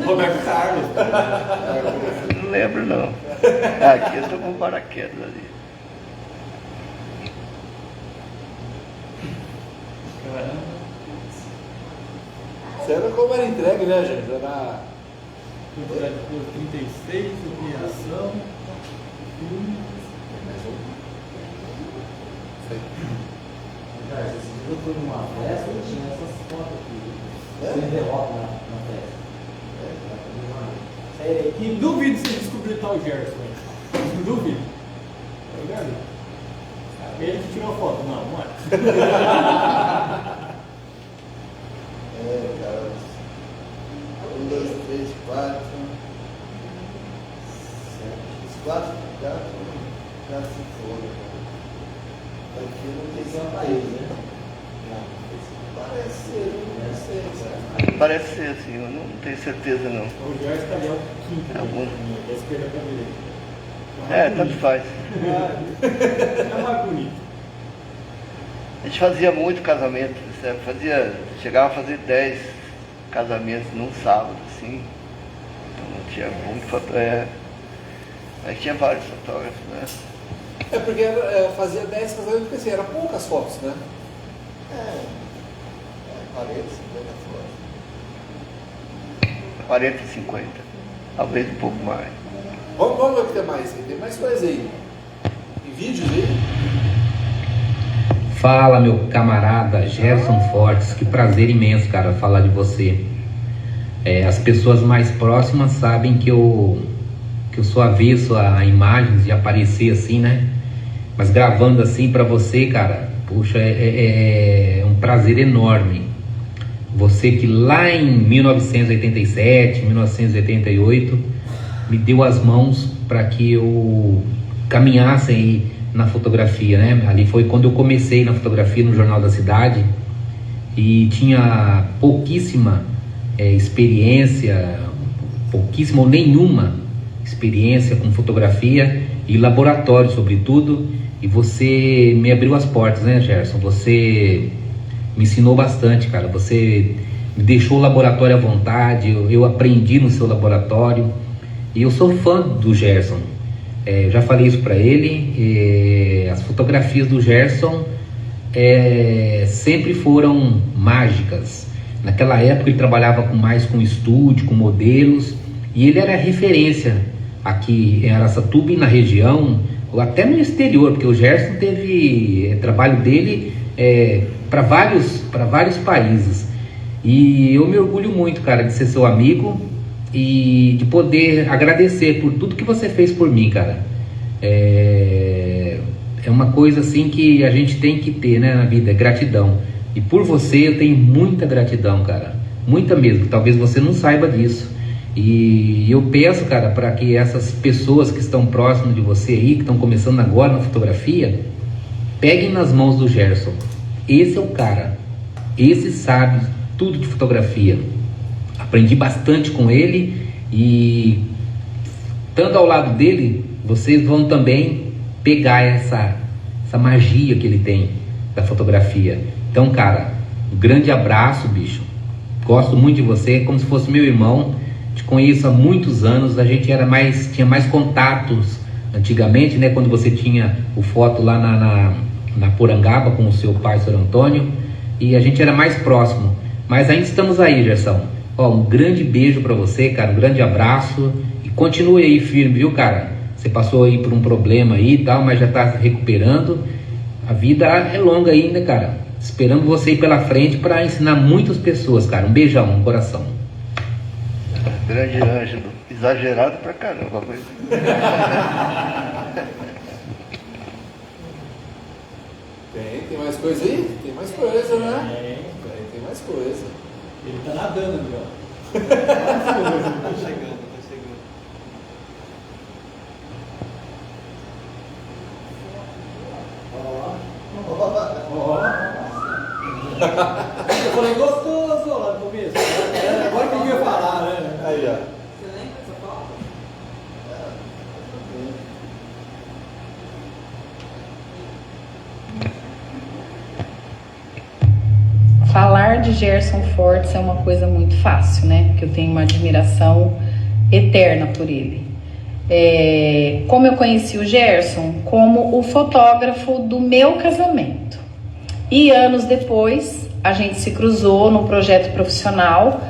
Roberto Carlos. Não lembro, não. Aqui eu tô com paraquedas ali. Você era como era entregue, né, gente? Era... Quantidade por 36, criação. Eu fui numa festa e tinha essas fotos aqui. Sem envelope na festa. Que duvido você descobrir tal Gerson. Não duvido. Tá ligado? Ele que tirou a foto. Não, não é. Cara. 1, 2, 3, 4. 4 já se foram. Aqui não tem só para ele, né? Parece ser, não sei. Parece ser, assim, eu não tenho certeza não. O Gerson tá ali, ó, quinto. Algum... Da esquerda pra direita. Tanto faz. É mais bonito. A gente fazia muito casamento, chegava a fazer 10 casamentos num sábado, assim. Então tinha muito fotógrafo. Aí tinha vários fotógrafos, né? É porque fazia 10 casamentos, porque assim, eram poucas fotos, né? 40, 50 fotos. 40, 50. Talvez um pouco mais. Vamos ver o que tem mais aí. Tem mais coisa aí. Tem vídeos aí? Fala, meu camarada Gerson Fortes, que prazer imenso, cara, falar de você. As pessoas mais próximas sabem que eu sou avesso a imagens de aparecer assim, né? Mas gravando assim pra você, cara, puxa, é um prazer enorme. Você que lá em 1987, 1988, me deu as mãos para que eu caminhasse aí na fotografia, né? Ali foi quando eu comecei na fotografia no Jornal da Cidade e tinha pouquíssima experiência, pouquíssima ou nenhuma experiência com fotografia e laboratório, sobretudo. E você me abriu as portas, né, Gerson? Você me ensinou bastante, cara. Você me deixou o laboratório à vontade, eu aprendi no seu laboratório. E eu sou fã do Gerson. Já falei isso para ele. As fotografias do Gerson sempre foram mágicas. Naquela época ele trabalhava mais com estúdio, com modelos. E ele era referência aqui em Araçatuba e na região, ou até no exterior, porque o Gerson teve trabalho dele para vários países. E eu me orgulho muito, cara, de ser seu amigo e de poder agradecer por tudo que você fez por mim, cara. É uma coisa assim que a gente tem que ter, né, na vida, é gratidão. E por você eu tenho muita gratidão, cara, muita mesmo. Talvez você não saiba disso. E eu peço, cara, para que essas pessoas que estão próximas de você aí, que estão começando agora na fotografia, peguem nas mãos do Gerson. Esse é o cara, esse sabe tudo de fotografia. Aprendi bastante com ele e, estando ao lado dele, vocês vão também pegar essa magia que ele tem da fotografia. Então, cara, um grande abraço, bicho. Gosto muito de você, como se fosse meu irmão. Te conheço há muitos anos, a gente tinha mais contatos antigamente, né, quando você tinha o foto lá na Porangaba com o seu pai, Sr. Antônio, e a gente era mais próximo. Mas ainda estamos aí, Gerson. Ó, um grande beijo para você, cara, um grande abraço e continue aí firme, viu, cara? Você passou aí por um problema aí e tal, mas já tá recuperando. A vida é longa ainda, cara. Esperando você ir pela frente para ensinar muitas pessoas, cara. Um beijão no coração. Grande Ângelo. Exagerado pra caramba. Tem mais coisa aí? Tem mais coisa, né? Tem mais coisa. Ele tá nadando ali, ó. Tá chegando. Eu falei gostoso lá no começo. Agora que eu ia falar, né? Aí, ó. Você lembra dessa palavra? Falar de Gerson Fortes é uma coisa muito fácil, né? Porque eu tenho uma admiração eterna por ele. Como eu conheci o Gerson? Como o fotógrafo do meu casamento. E anos depois, a gente se cruzou num projeto profissional,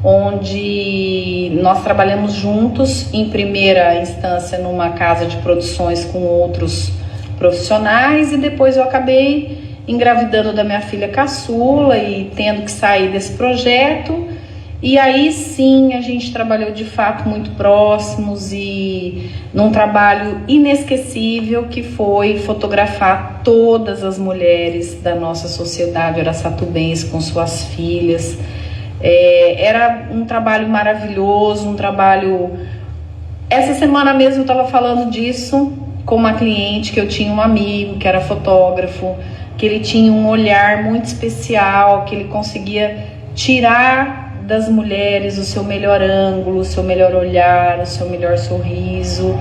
onde nós trabalhamos juntos, em primeira instância numa casa de produções com outros profissionais, e depois eu acabei engravidando da minha filha caçula e tendo que sair desse projeto. E aí sim a gente trabalhou de fato muito próximos e num trabalho inesquecível que foi fotografar todas as mulheres da nossa sociedade araçatubense com suas filhas. Era um trabalho maravilhoso, um trabalho... Essa semana mesmo eu estava falando disso com uma cliente, que eu tinha um amigo que era fotógrafo, que ele tinha um olhar muito especial, que ele conseguia tirar das mulheres o seu melhor ângulo, o seu melhor olhar, o seu melhor sorriso.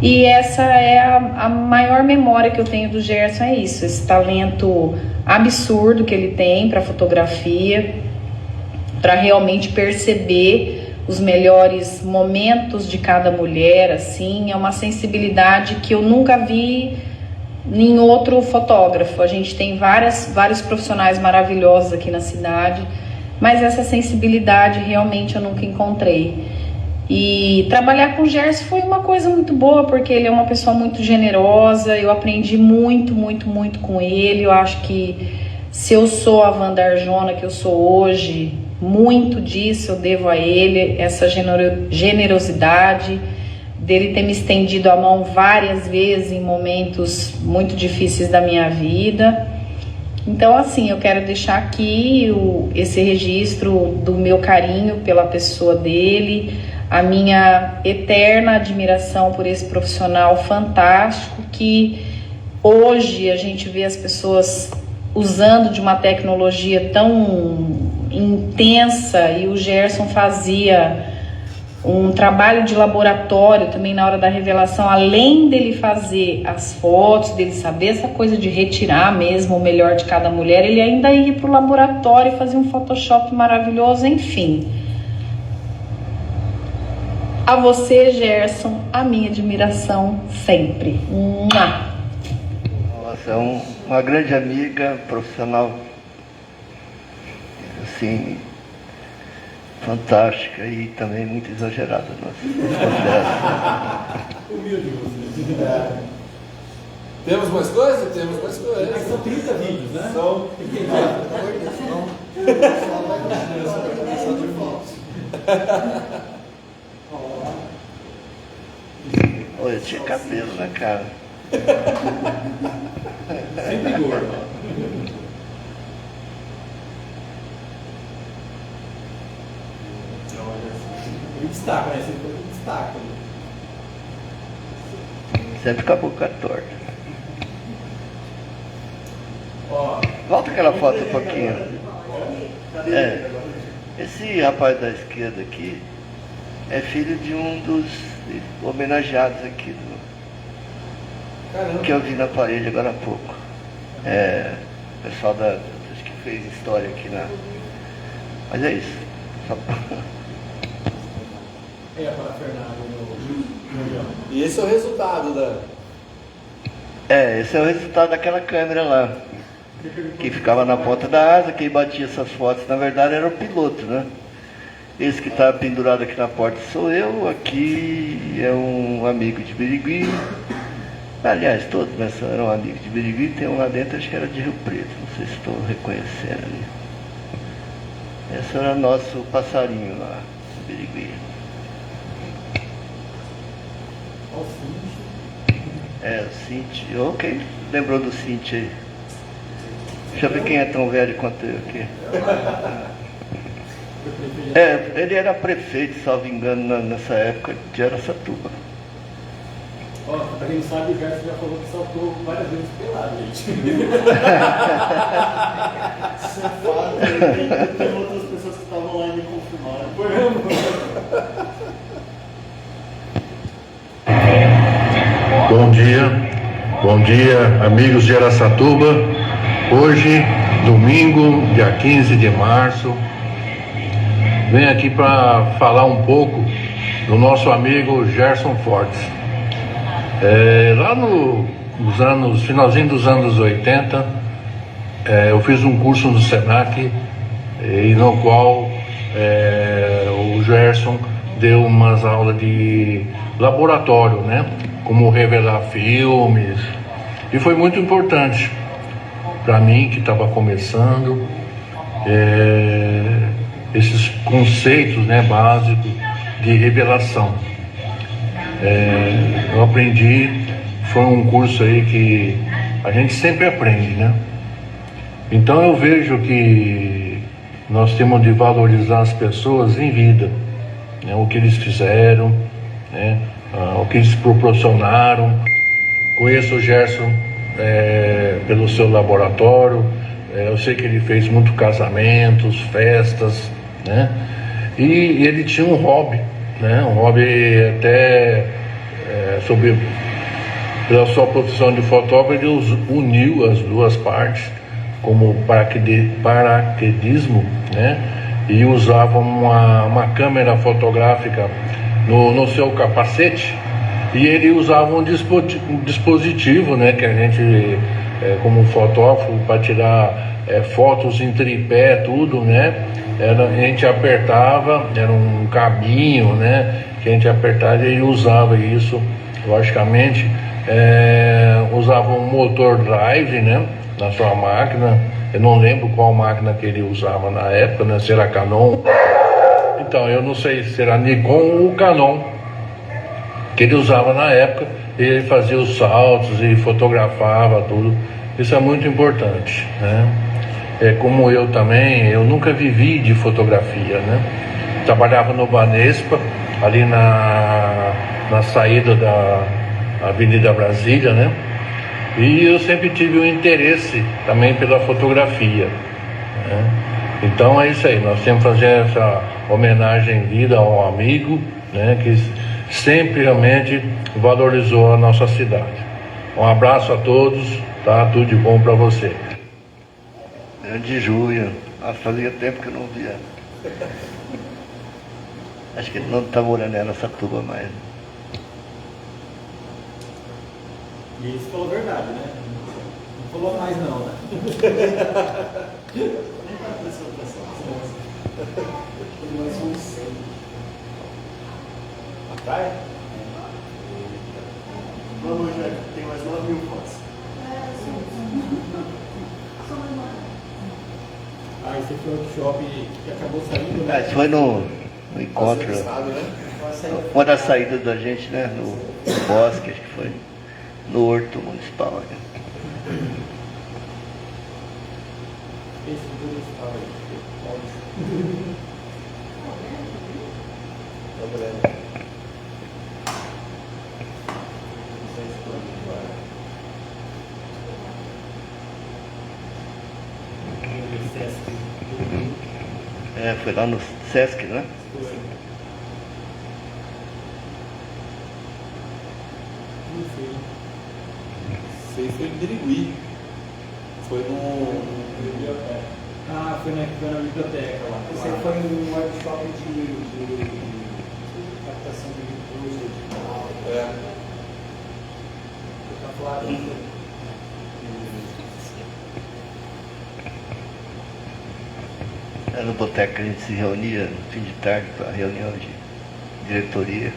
E essa é a maior memória que eu tenho do Gerson, é isso, esse talento absurdo que ele tem para fotografia, para realmente perceber os melhores momentos de cada mulher, assim, é uma sensibilidade que eu nunca vi em outro fotógrafo. A gente tem vários profissionais maravilhosos aqui na cidade, mas essa sensibilidade realmente eu nunca encontrei. E trabalhar com o Gerson foi uma coisa muito boa, porque ele é uma pessoa muito generosa, eu aprendi muito com ele. Eu acho que se eu sou a Wanda Arjona que eu sou hoje, muito disso eu devo a ele, essa generosidade, dele ter me estendido a mão várias vezes em momentos muito difíceis da minha vida. Então, assim, eu quero deixar aqui esse registro do meu carinho pela pessoa dele, a minha eterna admiração por esse profissional fantástico que hoje a gente vê as pessoas usando de uma tecnologia tão intensa, e o Gerson fazia um trabalho de laboratório também na hora da revelação, além dele fazer as fotos, dele saber essa coisa de retirar mesmo o melhor de cada mulher, ele ainda ia para o laboratório e fazia um Photoshop maravilhoso, enfim. A você, Gerson, a minha admiração sempre. Nossa, é uma grande amiga, profissional, assim, fantástica e também muito exagerada. Humilde você. Temos mais coisa? Temos mais coisa. Mas são 30 vídeos, né? São. Olha, tinha cabelo na cara. Sempre gordo. Ele destaca, né? Sempre destaca. Sempre com a boca torta. Ó, Volta aquela foto um pouquinho. Esse rapaz da esquerda aqui é filho de um dos homenageados aqui que eu vi na parede agora há pouco. O pessoal acho que fez história aqui na. Mas é isso. Só... É a parafernália. E esse é o resultado da... Esse é o resultado daquela câmera lá, que ficava na ponta da asa. Quem batia essas fotos, na verdade, era o piloto, né? Esse que está pendurado aqui na porta sou eu, aqui é um amigo de Birigui. Aliás, todos eram amigos de Birigui, tem um lá dentro, acho que era de Rio Preto, não sei se estou reconhecendo ali. Esse era nosso passarinho lá, de Birigui. O Cinti. Ok, lembrou do Cinti aí? Deixa eu ver quem é tão velho quanto eu aqui. Ele era prefeito, salvo engano, nessa época de Araçatuba. Ó, pra quem não sabe, o Gerson já falou que saltou várias vezes pelado, gente. Isso é fato, tem outras pessoas que estavam lá e me confirmaram. Bom dia, amigos de Araçatuba. Hoje, domingo, dia 15 de março, venho aqui para falar um pouco do nosso amigo Gerson Fortes. Lá nos finalzinho dos anos 80, eu fiz um curso no Senac, e no qual o Gerson deu umas aulas de laboratório, né? Como revelar filmes, e foi muito importante para mim, que estava começando, esses conceitos, né, básicos de revelação. Eu aprendi, foi um curso aí que a gente sempre aprende, né? Então eu vejo que nós temos de valorizar as pessoas em vida, né? O que eles fizeram, né? O que eles proporcionaram. Conheço o Gerson pelo seu laboratório, eu sei que ele fez muitos casamentos, festas, né? E ele tinha um hobby, né? Um hobby até pela sua profissão de fotógrafo, ele uniu as duas partes como paraquedismo, né? E usava uma câmera fotográfica no seu capacete, e ele usava um dispositivo, né, que a gente, como fotógrafo, para tirar fotos em tripé, tudo, né? A gente apertava, era um cabinho, né, que a gente apertava, e usava isso, logicamente, usava um motor drive, né, na sua máquina. Eu não lembro qual máquina que ele usava na época, né, se era Canon. Então, eu não sei se era Nikon ou Canon que ele usava na época. Ele fazia os saltos e fotografava tudo. Isso é muito importante, né? Como eu também, eu nunca vivi de fotografia, né? Trabalhava no Banespa, ali na saída da Avenida Brasília, né? E eu sempre tive um interesse também pela fotografia, né? Então é isso aí, nós temos que fazer essa homenagem em vida ao amigo, né, que sempre realmente valorizou a nossa cidade. Um abraço a todos, tá? Tudo de bom para você. Grande Júlia, fazia tempo que eu não via. Acho que ele não está morando em Araçatuba mais. E isso falou a verdade, né? Não falou mais não, né? A praia? Vamos, já tem mais 9.000 fotos. Ah, esse foi o workshop que acabou saindo, né? Isso foi no encontro, uma das saídas da gente, né? No bosque, acho que foi. No Horto Municipal. Né? Esse municipal aí. Foi lá no Sesc, né? Isso aí foi em Birigui. Foi no biblioteca. Ah, foi na biblioteca lá. Esse aí foi um workshop de captação de recursos, digital. Tá falando. Era no boteco que a gente se reunia no fim de tarde para reunião de diretoria.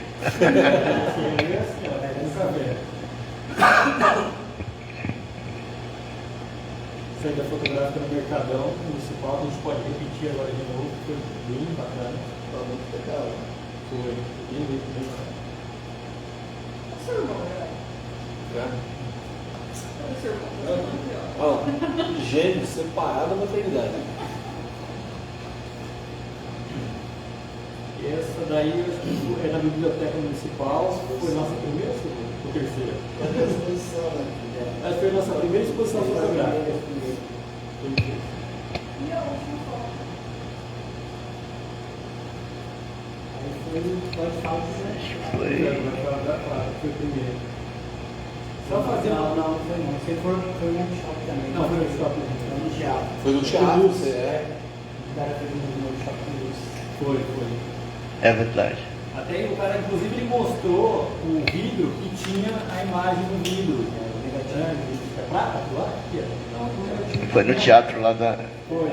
Feira fotográfica no Mercadão Municipal, a gente pode repetir agora de novo, foi bem bacana. Foi muito legal. Foi bem bacana. Seu irmão, Seu irmão. Gêmeos separados da maternidade. E essa daí acho que é na Biblioteca Municipal, foi nossa primeira ou terceira? Foi a exposição, né? Essa foi a nossa primeira exposição fotográfica. E a última foto? Aí foi no White House, né? Foi. Foi o primeiro. Só fazer Não, não foi não. Você foi um workshop também. Não, foi um workshop. Foi no teatro. Foi no teatro, Luz. você é. O cara fez um workshop com luz. Foi. É verdade. Até aí, o cara, inclusive, ele mostrou o vidro que tinha a imagem do vidro. É prata? Lá? Foi no teatro lá da. Foi.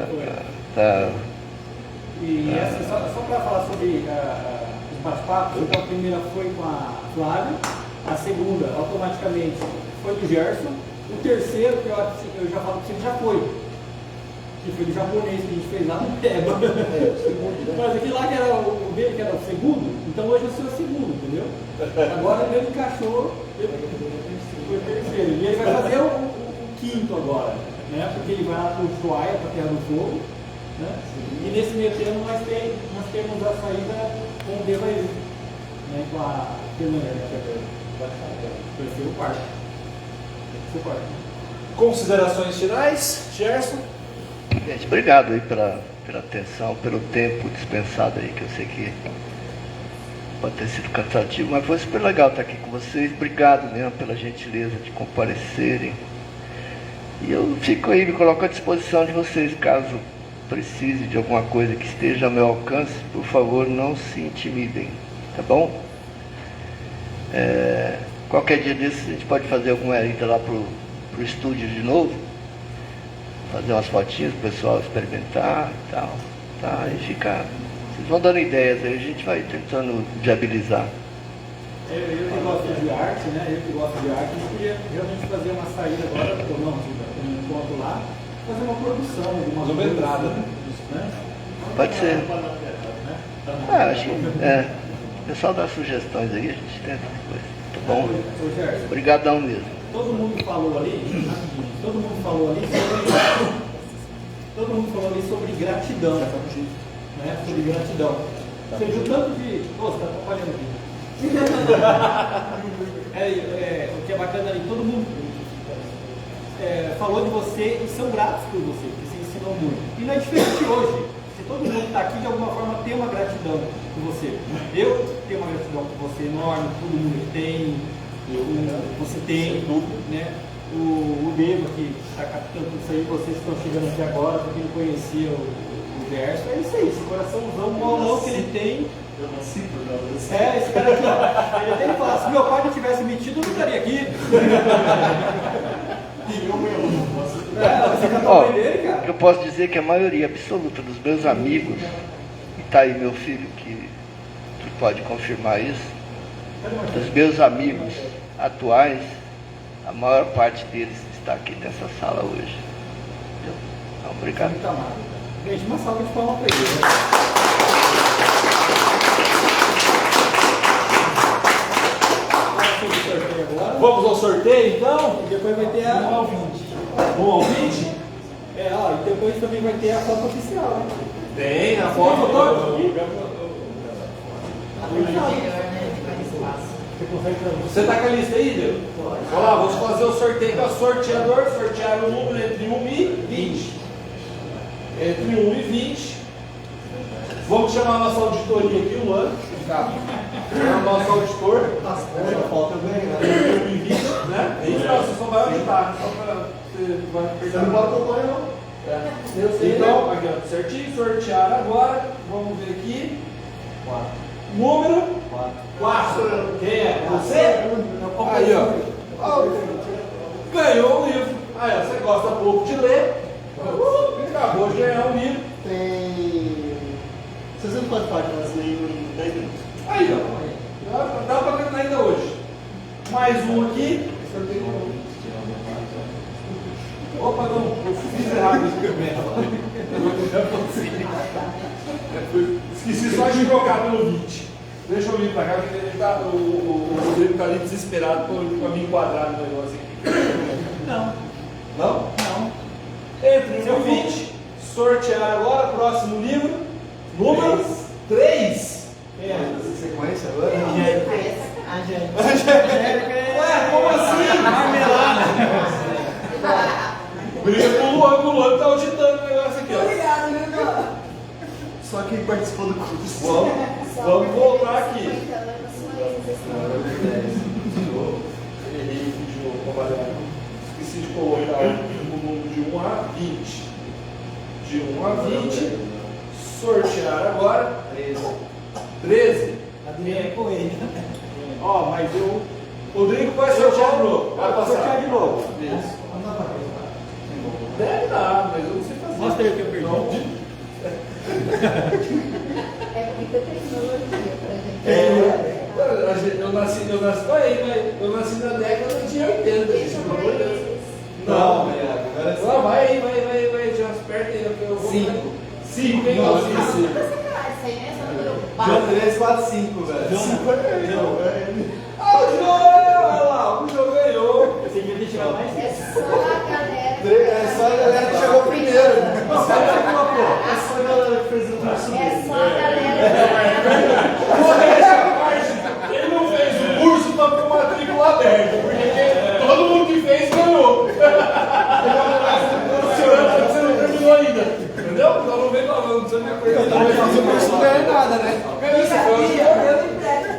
E essa, só para falar sobre os bate-papos, então a primeira foi com a Flávia, a segunda, automaticamente, foi do Gerson, o terceiro, que eu já falo que você já foi, que foi do japonês que a gente fez lá no Peba. Mas aquele lá que era o dele, que era o segundo, então hoje eu sou o segundo, entendeu? Agora ele encaixou, foi o terceiro. E ele vai fazer o quinto agora, né? Porque ele vai lá para o Ushuaia, para a Terra do Fogo, né? E nesse meio termo nós temos a saída com o Devaí, né? Com a Fernanda, que é o terceiro quarto. Considerações finais, Gerson? Gente, obrigado aí pela atenção, pelo tempo dispensado aí, que eu sei que pode ter sido cansativo, mas foi super legal estar aqui com vocês. Obrigado mesmo pela gentileza de comparecerem. E eu fico aí, me coloco à disposição de vocês, caso precise de alguma coisa que esteja ao meu alcance, por favor, não se intimidem, tá bom? Qualquer dia desses a gente pode fazer alguma ida lá pro estúdio de novo, fazer umas fotinhas pro pessoal experimentar e tal, tá? E ficar. Vocês vão dando ideias aí, a gente vai tentando viabilizar. Eu que gosto de arte, né? Eu que gosto de arte, a gente podia realmente fazer uma saída agora, ou não, um encontro lá, fazer uma produção, uma entrada, né? Pode ser. Acho que o pessoal dá sugestões aí, a gente tenta depois. Tá bom? Obrigadão mesmo. Todo mundo falou ali sobre gratidão, né? Sobre gratidão. Você viu tanto de. Pô, você tá atrapalhando aqui. O que é bacana ali, todo mundo falou de você e são gratos por você, que você ensinou muito. E não é diferente hoje. Se todo mundo está aqui, de alguma forma tem uma gratidão por você. Eu tenho uma gratidão por você enorme, todo mundo tem, você tem, né? O Beba que está captando tudo isso aí, vocês estão chegando aqui agora, para quem não conhecia o Gerson, é isso aí, esse coraçãozão bolão que ele tem. Eu nasci por causa disso. Esse cara aqui, ó, ele tem que falar, se meu pai não tivesse metido, eu não estaria aqui. E eu mesmo não posso. Você cantou bem dele, cara. Eu posso dizer que a maioria absoluta dos meus amigos, e tá aí meu filho que pode confirmar isso, dos meus amigos atuais, a maior parte deles está aqui nessa sala hoje. Então, obrigado. Gente, uma salva de palmas para ele. Vamos ao sorteio então? E depois vai ter a. 1 ao 20. 1 ao 20? E depois também vai ter a foto oficial, né? Tem, a foto. Você tá com a lista aí, Deus? Vamos lá, vamos fazer o sorteio com o sorteador. Sortear o número entre 1 e 20. Entre 1 e 20. Vamos chamar a nossa auditoria aqui, o Luan. Chamar o nosso auditor. Falta bem, né? 1 e 20, né? Isso, não, você só vai auditar. Só pra você não pode acompanhar, não. Eu sei. Então, aqui, ó, certinho, sortear agora. Vamos ver aqui. Número 4. Quem é? Você? Aí, ó. Ganhou o livro. Aí, ó, você gosta pouco de ler. Acabou de ganhar um livro. Tem. Vocês não podem falar que elas leem em 10 minutos. Aí, ó. Dá pra terminar ainda hoje. Mais um aqui. Opa, não. Eu fiz errado esse primeiro. Esqueci só de trocar pelo 20. Deixa eu vir pra cá, porque ele tá, o Rodrigo tá ali desesperado pra me enquadrar no negócio aqui. Não. Não? Não. Entre o 20, sortear agora, próximo livro, número 3. Quem é? Sequência agora? Ué, como assim? Marmelada. Briga com o Luan tá auditando o negócio aqui, ó. Obrigado, meu Só quem participou do curso. Vamos voltar aqui. Errei de novo, trabalhar. Esqueci de colocar o número de 1 a 20. De 1 a 20. Sortear agora. 13. Adriano Coelho. Ó, mas eu. Rodrigo vai sortear de novo. Vai sortear de novo. Isso. Deve dar, mas eu não sei fazer. Mostra aí o que eu perdi. É muita tecnologia pra gente. Eu nasci na década de 80, gente, pelo amor de Deus. Não, agora é Lá, vai, já aperta aí. 5, hein? Não, Puta sacanagem, isso aí, né? Essa número João 3, 4, 5, velho. 5 é. Ah, o João, olha lá, o João ganhou. Você devia ter tirado mais. É só a galera. É só a galera que chegou primeiro. Não, sai daqui uma porra. É só a galera que fez o curso. É só a galera. Modéstia à parte, ele não fez o curso pra ter matrícula aberta, porque todo mundo que fez ganhou. Você não terminou ainda, entendeu? Então não vem falando, você não é coisa. O curso não ganha nada, né? Isso, foi